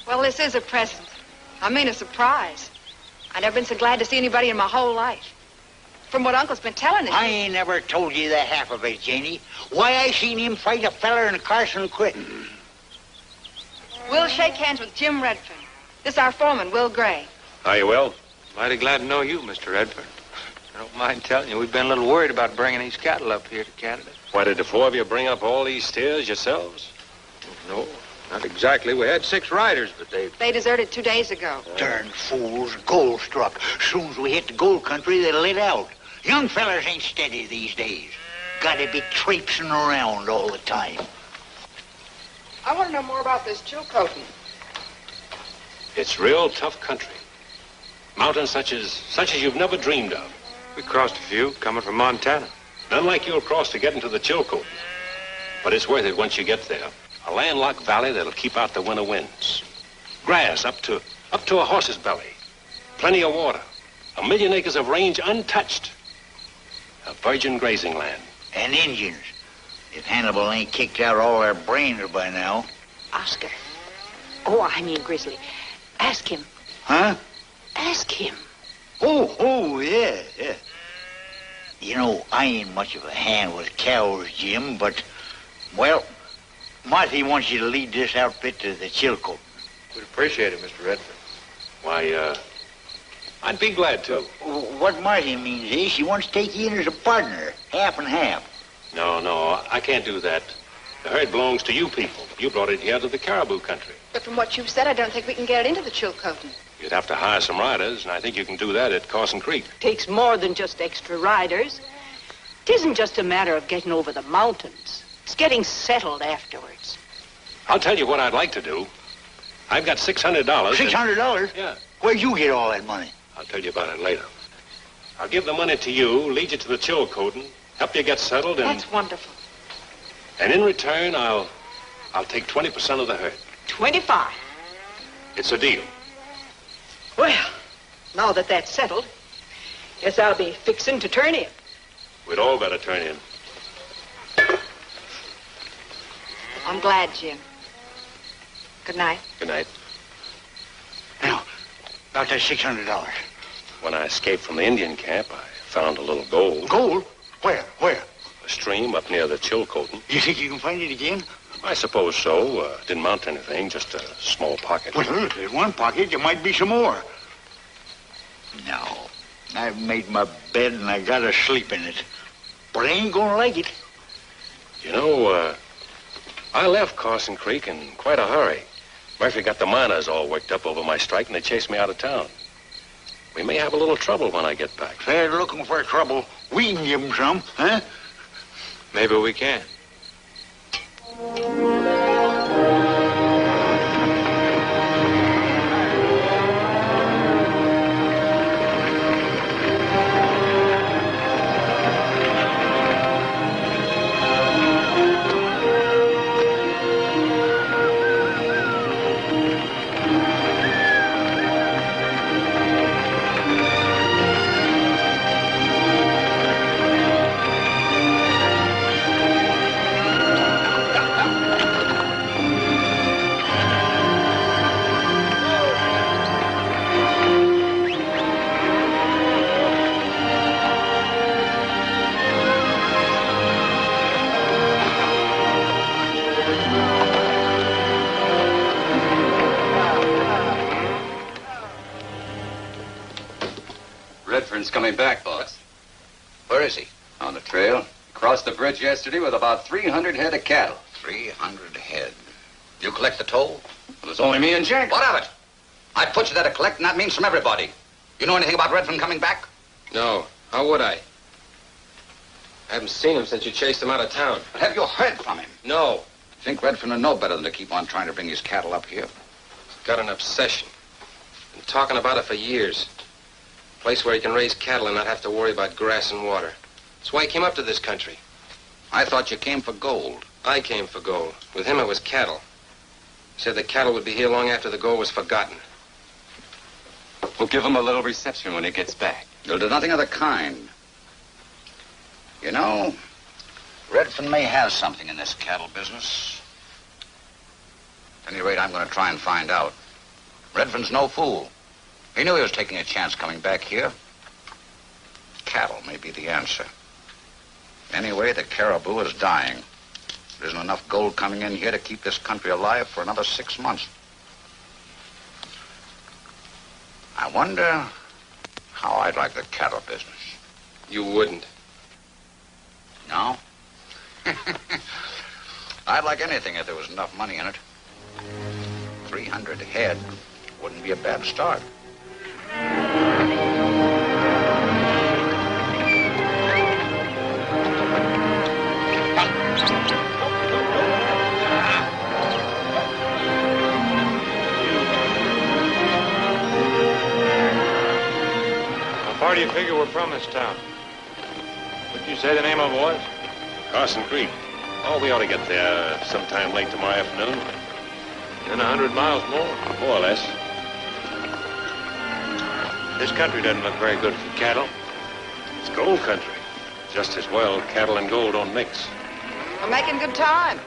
Well, this is a present. I mean a surprise. I never been so glad to see anybody in my whole life. From what Uncle's been telling us. I ain't never told you the half of it, Janie. Why, I seen him fight a feller in Carson quit. We'll shake hands with Jim Redfern. This is our foreman, Will Gray. How you will? Mighty glad to know you, Mr. Redfern. I don't mind telling you, we've been a little worried about bringing these cattle up here to Canada. Why, did the four of you bring up all these steers yourselves? No, not exactly. We had 6 riders, but They deserted 2 days ago. Darn fools, gold struck. Soon as we hit the gold country, they lit out. Young fellers ain't steady these days. Gotta be traipsing around all the time. I want to know more about this Chilcotin. It's real tough country. Mountains such as you've never dreamed of. we crossed a few coming from Montana. None like you'll cross to get into the Chilcotin. But it's worth it once you get there. A landlocked valley that'll keep out the winter winds. Grass up to a horse's belly. Plenty of water. 1 million acres of range untouched. A virgin grazing land. And Indians. If Hannibal ain't kicked out all their brains by now. Oscar. Oh, I mean Grizzly. Ask him. Huh? Ask him. Oh, yeah. You know, I ain't much of a hand with cows, Jim, but, well, Marty wants you to lead this outfit to the Chilcotin. We'd appreciate it, Mr. Redford. Why, I'd be glad to. What Marty means is she wants to take you in as a partner, half and half. No, I can't do that. The herd belongs to you people. You brought it here to the caribou country. But from what you've said, I don't think we can get it into the Chilcotin. You'd have to hire some riders, and I think you can do that at Carson Creek. Takes more than just extra riders. It isn't just a matter of getting over the mountains. It's getting settled afterwards. I'll tell you what I'd like to do. I've got $600. $600? Yeah. Where'd you get all that money? I'll tell you about it later. I'll give the money to you, lead you to the Chilcotin, help you get settled, and... That's wonderful. And in return, I'll take 20% of the herd. 25. It's a deal. Well, now that that's settled, guess I'll be fixing to turn in. We'd all better turn in. I'm glad, Jim. Good night. Good night. Now, about that $600. When I escaped from the Indian camp, I found a little gold. Gold? Where? A stream up near the Chilcotin. You think you can find it again? I suppose so. Didn't mount anything, just a small pocket. Well, if there's one pocket, there might be some more. No. I've made my bed and I gotta sleep in it. But I ain't gonna like it. You know, I left Carson Creek in quite a hurry. Murphy got the miners all worked up over my strike and they chased me out of town. We may have a little trouble when I get back. If they're looking for trouble, we can give them some, huh? Maybe we can. Redfern's coming back, boss. Where is he? On the trail. Crossed the bridge yesterday with about 300 head of cattle. 300 head. You collect the toll? It was only me and Jack. What of it? I put you there to collect, and that means from everybody. You know anything about Redfern coming back? No. How would I? I haven't seen him since you chased him out of town. But have you heard from him? No. Think Redfern would know better than to keep on trying to bring his cattle up here? He's got an obsession. Been talking about it for years. A place where he can raise cattle and not have to worry about grass and water. That's why he came up to this country. I thought you came for gold. I came for gold. With him, it was cattle. He said the cattle would be here long after the gold was forgotten. We'll give him a little reception when he gets back. You'll do nothing of the kind. You know, Redfern may have something in this cattle business. At any rate, I'm going to try and find out. Redfern's no fool. He knew he was taking a chance coming back here. Cattle may be the answer. Anyway, the caribou is dying. There isn't enough gold coming in here to keep this country alive for another 6 months. I wonder how I'd like the cattle business. You wouldn't. No? I'd like anything if there was enough money in it. 300 head wouldn't be a bad start. How far do you figure we're from this town? What'd you say the name of it was? Carson Creek. Oh, we ought to get there sometime late tomorrow afternoon. Then 100 miles more. More or less. This country doesn't look very good for cattle. It's gold country. Just as well, cattle and gold don't mix. We're making good time.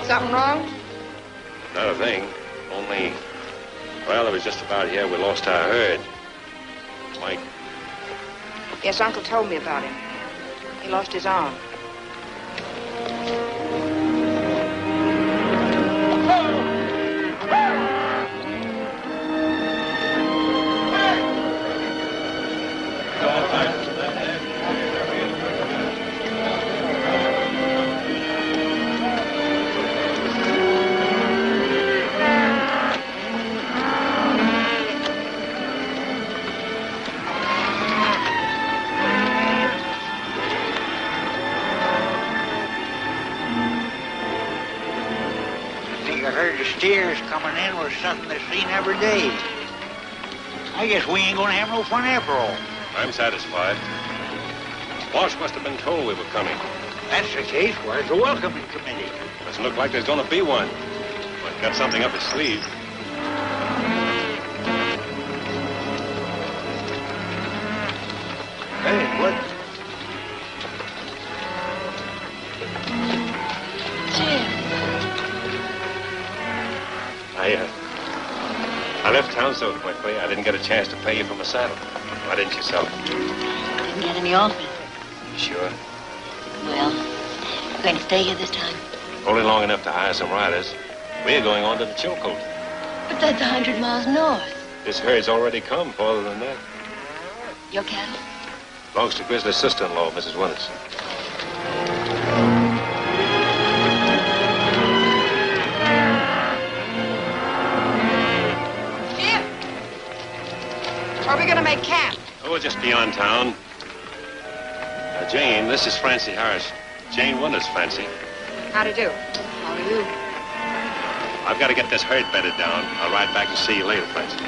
Something wrong? Not a thing. Only, well, it was just about here we lost our herd. Mike. Yes, Uncle told me about him. He lost his arm. Steers coming in was something that's seen every day. I guess we ain't gonna have no fun after all. I'm satisfied. Walsh must have been told we were coming. That's the case. Where's the welcoming committee? Doesn't look like there's gonna be one. But got something up his sleeve. Hey, what? I left town so quickly, I didn't get a chance to pay you for my saddle. Why didn't you sell it? Didn't get any offers. You sure? Well, we're going to stay here this time. Only long enough to hire some riders. We're going on to the Chilcoot. But that's 100 miles north. This herd's already come farther than that. Your cattle? Belongs to Grizzly's sister-in-law, Mrs. Winters. Where are we going to make camp? Oh, we're just beyond town. Jane, this is Francie Harris. Jane Winters, Francie. How to do? How do you? I've got to get this herd bedded down. I'll ride back and see you later, Francie.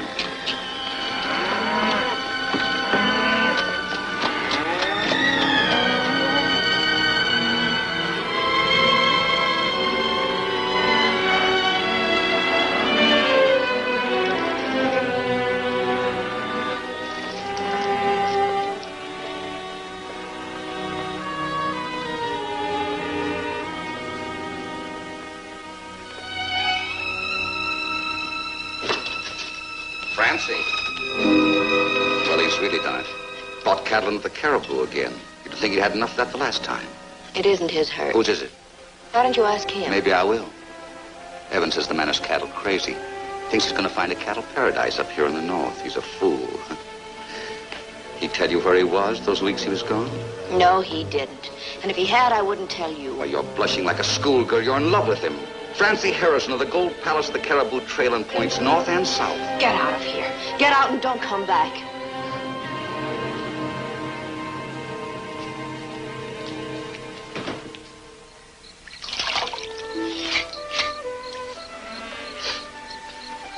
Well, he's really done it. Bought cattle into the caribou again. You'd think he had enough of that the last time. It isn't his herd. Whose is it? Why don't you ask him? Maybe I will. Evans says the man is cattle crazy. Thinks he's going to find a cattle paradise up here in the north. He's a fool. He tell you where he was those weeks he was gone? No, he didn't. And if he had, I wouldn't tell you. Why, you're blushing like a schoolgirl. You're in love with him. Francie Harrison of the Gold Palace, the Cariboo Trail, and points north and south. Get out of here. Get out and don't come back.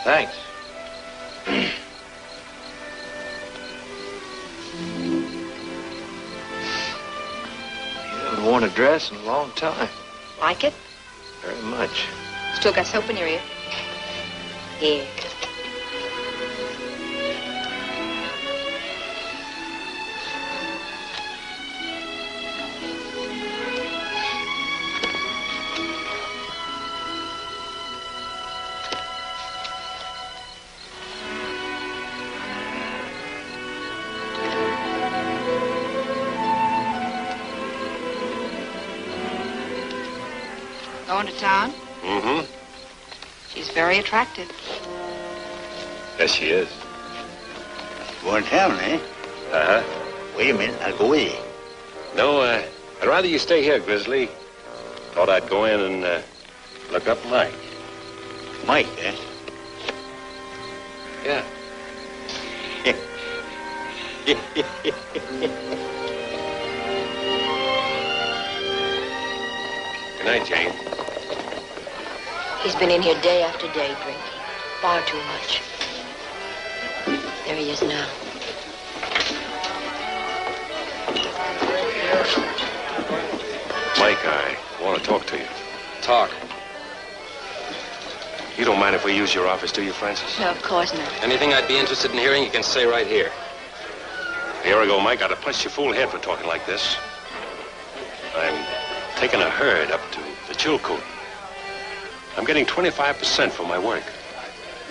Thanks. You haven't worn a dress in a long time. Like it? Very much. Still got soap in your ear? Here. Going to town? Mm-hmm. She's very attractive. Yes, she is. Going to town, eh? Uh-huh. Wait a minute, I'll go with you. No, I'd rather you stay here, Grizzly. Thought I'd go in and look up Mike. Mike, eh? Yeah. Good night, Jane. He's been in here day after day drinking. Far too much. There he is now. Mike, I want to talk to you. Talk. You don't mind if we use your office, do you, Francis? No, of course not. Anything I'd be interested in hearing, you can say right here. Here we go, Mike. I'd have punched your fool head for talking like this. I'm taking a herd up to the Chilcoot. I'm getting 25% for my work.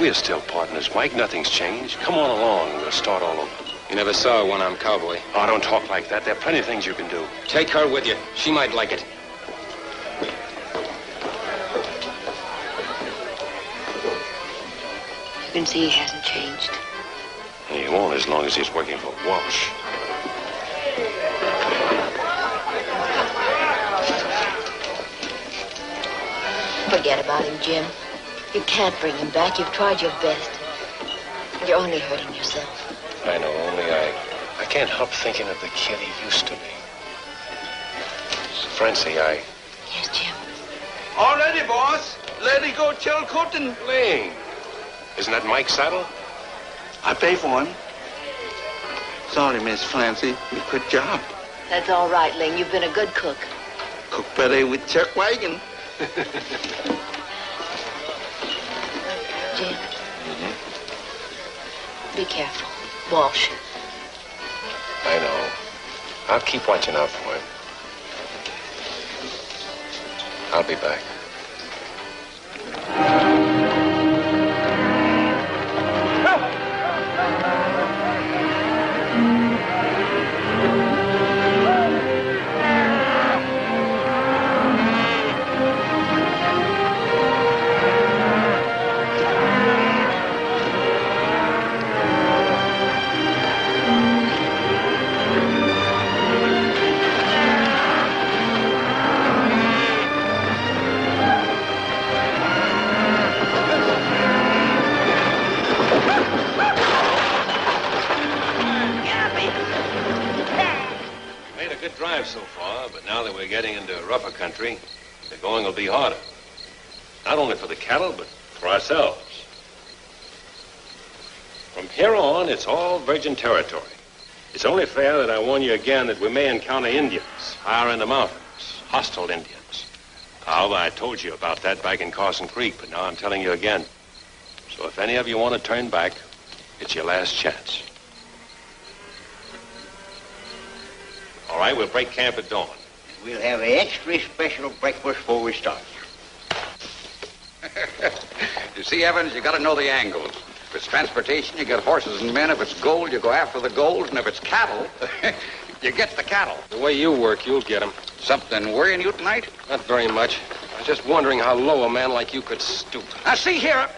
We're still partners, Mike. Nothing's changed. Come on along and we'll start all over. You never saw a one-armed cowboy. Oh, don't talk like that. There are plenty of things you can do. Take her with you. She might like it. You can see he hasn't changed. He won't as long as he's working for Walsh. Forget about him, Jim. You can't bring him back. You've tried your best. You're only hurting yourself. I know, only I can't help thinking of the kid he used to be. Francie, Yes, Jim. All ready, boss. Let it go Chilcoot and... Ling. Isn't that Mike's saddle? I pay for him. Sorry, Miss Francie. You quit job. That's all right, Ling. You've been a good cook. Cook better with chuck wagon. Jim. Be careful. Walsh. I know. I'll keep watching out for him. I'll be back. So far, but now that we're getting into rougher country, the going will be harder. Not only for the cattle, but for ourselves. From here on, it's all virgin territory. It's only fair that I warn you again that we may encounter Indians higher in the mountains, hostile Indians. However, I told you about that back in Carson Creek, but now I'm telling you again. So if any of you want to turn back, it's your last chance. All right, we'll break camp at dawn. We'll have an extra special breakfast before we start. You see, Evans, you got to know the angles. If it's transportation, you get horses and men. If it's gold, you go after the gold. And if it's cattle, you get the cattle. The way you work, you'll get them. Something worrying you tonight? Not very much. I was just wondering how low a man like you could stoop. Now, see here.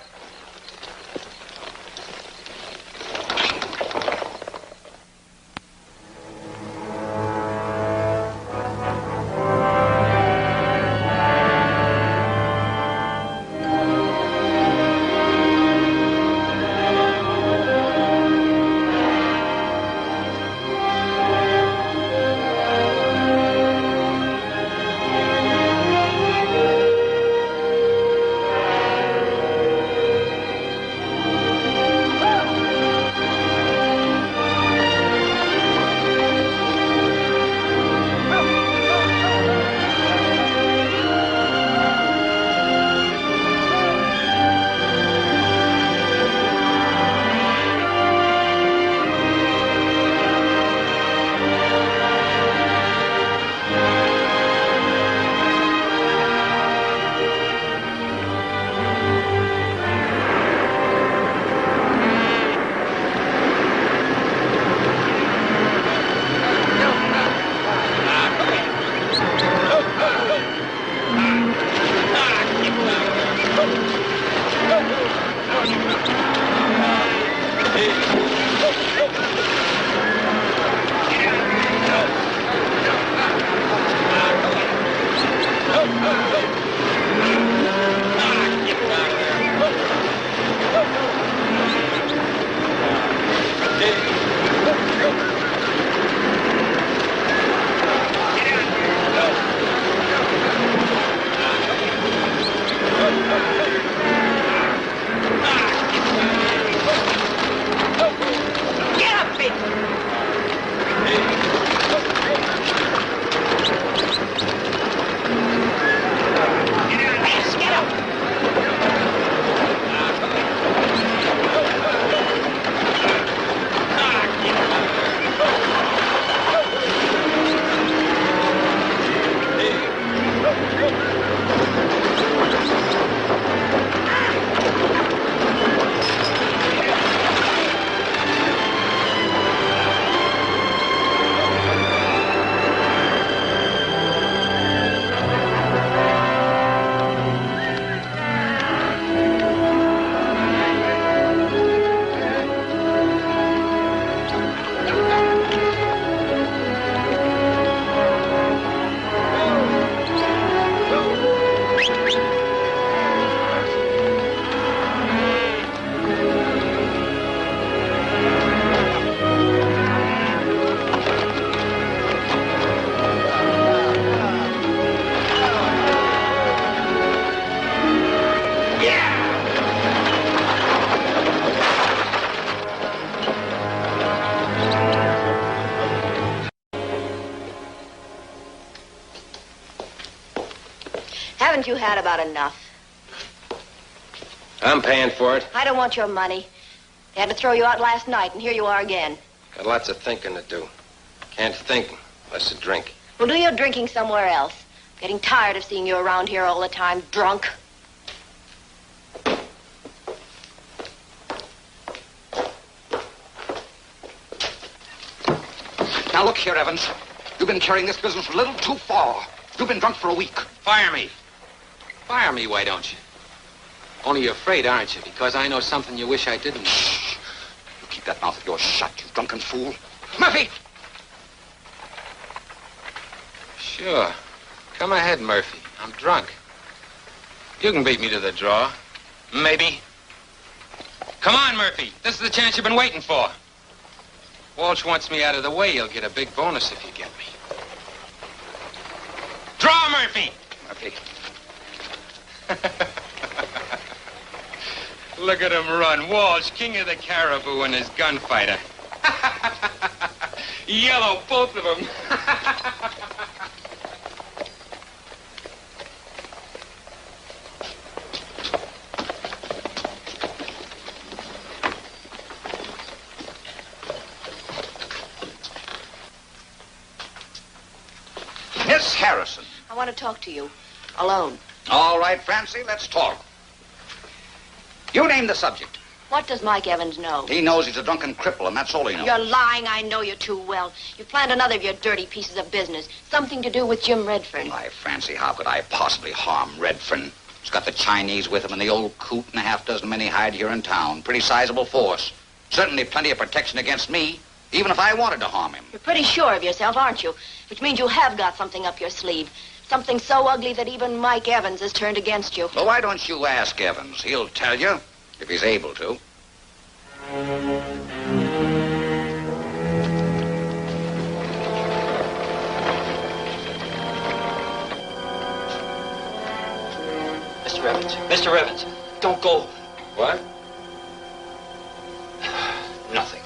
Haven't you had about enough? I'm paying for it. I don't want your money. They had to throw you out last night, and here you are again. Got lots of thinking to do. Can't think unless you drink. Well, do your drinking somewhere else. Getting tired of seeing you around here all the time, drunk. Now, look here, Evans. You've been carrying this business a little too far. You've been drunk for a week. Fire me. Fire me, why don't you? Only you're afraid, aren't you? Because I know something you wish I didn't. Shh. You keep that mouth of yours shut, you drunken fool. Murphy! Sure. Come ahead, Murphy. I'm drunk. You can beat me to the draw. Maybe. Come on, Murphy. This is the chance you've been waiting for. Walsh wants me out of the way. You'll get a big bonus if you get me. Draw, Murphy! Murphy. Look at him run. Walsh, king of the caribou and his gunfighter. Yellow, both of them. Miss Harrison. I want to talk to you. Alone. All right, Francie, let's talk. You name the subject. What does Mike Evans know? He knows he's a drunken cripple, and that's all he knows. You're lying. I know you too well. You planned another of your dirty pieces of business. Something to do with Jim Redfern. Why, Francie, how could I possibly harm Redfern? He's got the Chinese with him and the old coot and a half dozen men he hired here in town. Pretty sizable force. Certainly plenty of protection against me, even if I wanted to harm him. You're pretty sure of yourself, aren't you? Which means you have got something up your sleeve. Something so ugly that even Mike Evans has turned against you. Well, why don't you ask Evans? He'll tell you, if he's able to. Mr. Evans. Mr. Evans, don't go. What? Nothing.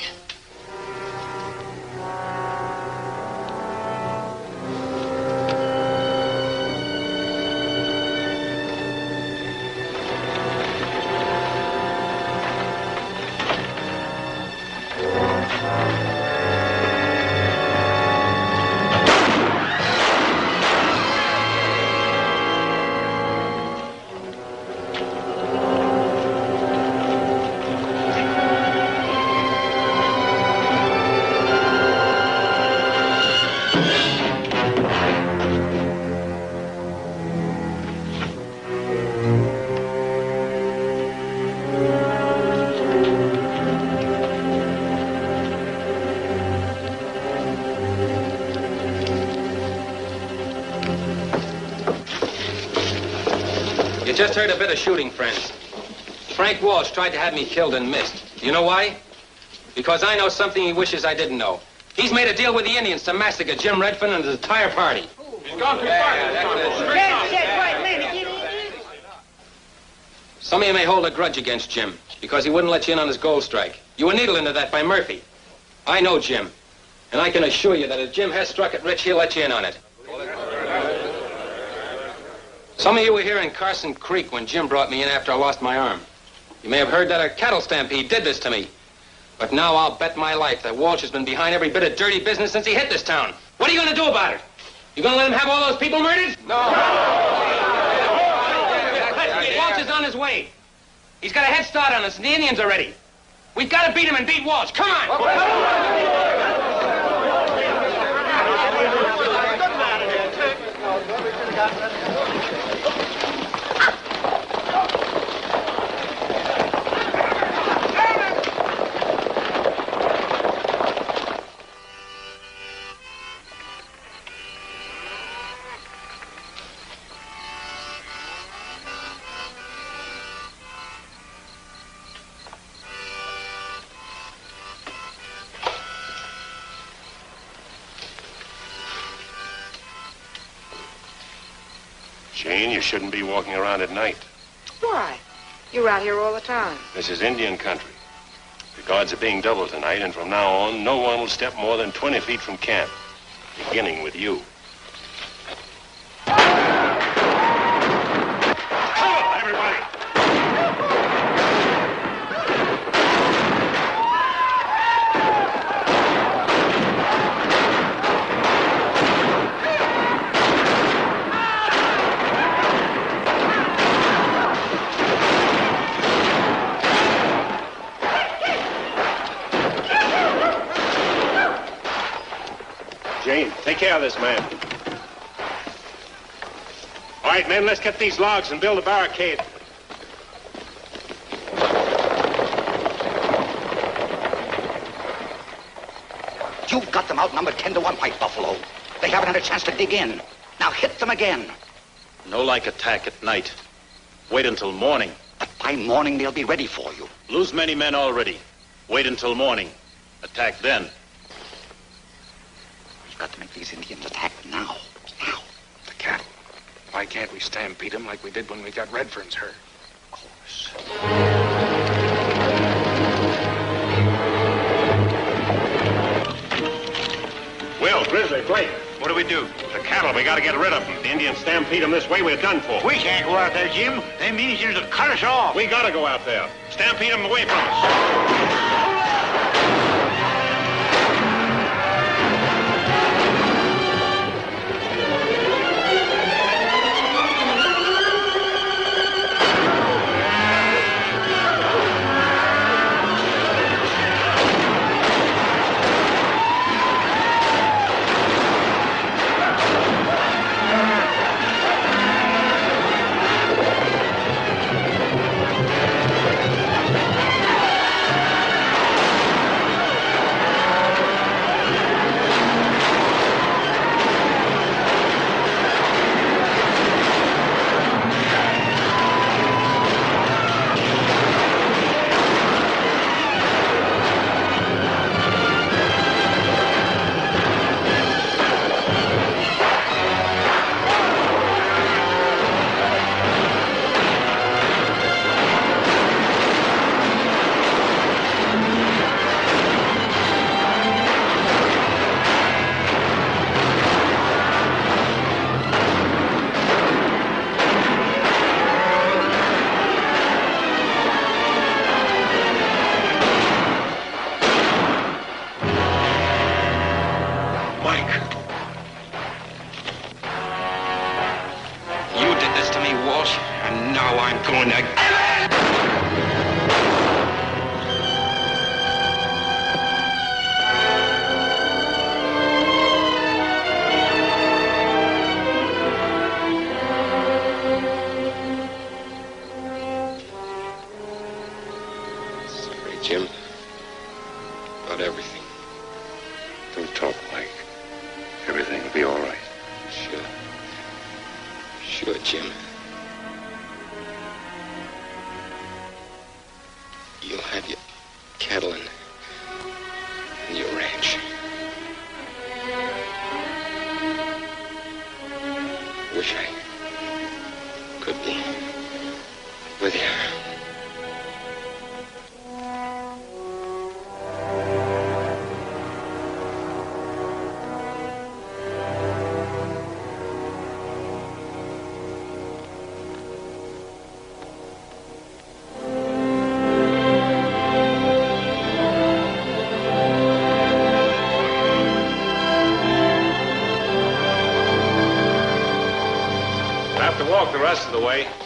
You just heard a bit of shooting, friends. Frank Walsh tried to have me killed and missed. You know why? Because I know something he wishes I didn't know. He's made a deal with the Indians to massacre Jim Redfern and his entire party. He's gone too far. Some of you may hold a grudge against Jim because he wouldn't let you in on his gold strike. You were needled into that by Murphy. I know Jim, and I can assure you that if Jim has struck it rich, he'll let you in on it. Some of you were here in Carson Creek when Jim brought me in after I lost my arm. You may have heard that a cattle stampede did this to me. But now I'll bet my life that Walsh has been behind every bit of dirty business since he hit this town. What are you going to do about it? You going to let him have all those people murdered? No. Walsh is on his way. He's got a head start on us, and the Indians are ready. We've got to beat him and beat Walsh. Come on! Jane, you shouldn't be walking around at night. Why? You're out here all the time. This is Indian country. The guards are being doubled tonight, and from now on, no one will step more than 20 feet from camp, beginning with you. Jane, take care of this man. All right, men, let's get these logs and build a barricade. You've got them outnumbered 10-1, White Buffalo. They haven't had a chance to dig in. Now hit them again. No like attack at night. Wait until morning. But by morning, they'll be ready for you. Lose many men already. Wait until morning. Attack then. We've got to make these Indians attack now. Now. The cattle. Why can't we stampede them like we did when we got Redfern's herd? Of course. Will, Grizzly, Blake. What do we do? The cattle, we got to get rid of them. The Indians stampede them this way, we're done for. We can't go out there, Jim. Them Indians will cut us off. We got to go out there. Stampede them away from us. much. Wish I could be with you. The rest of the way.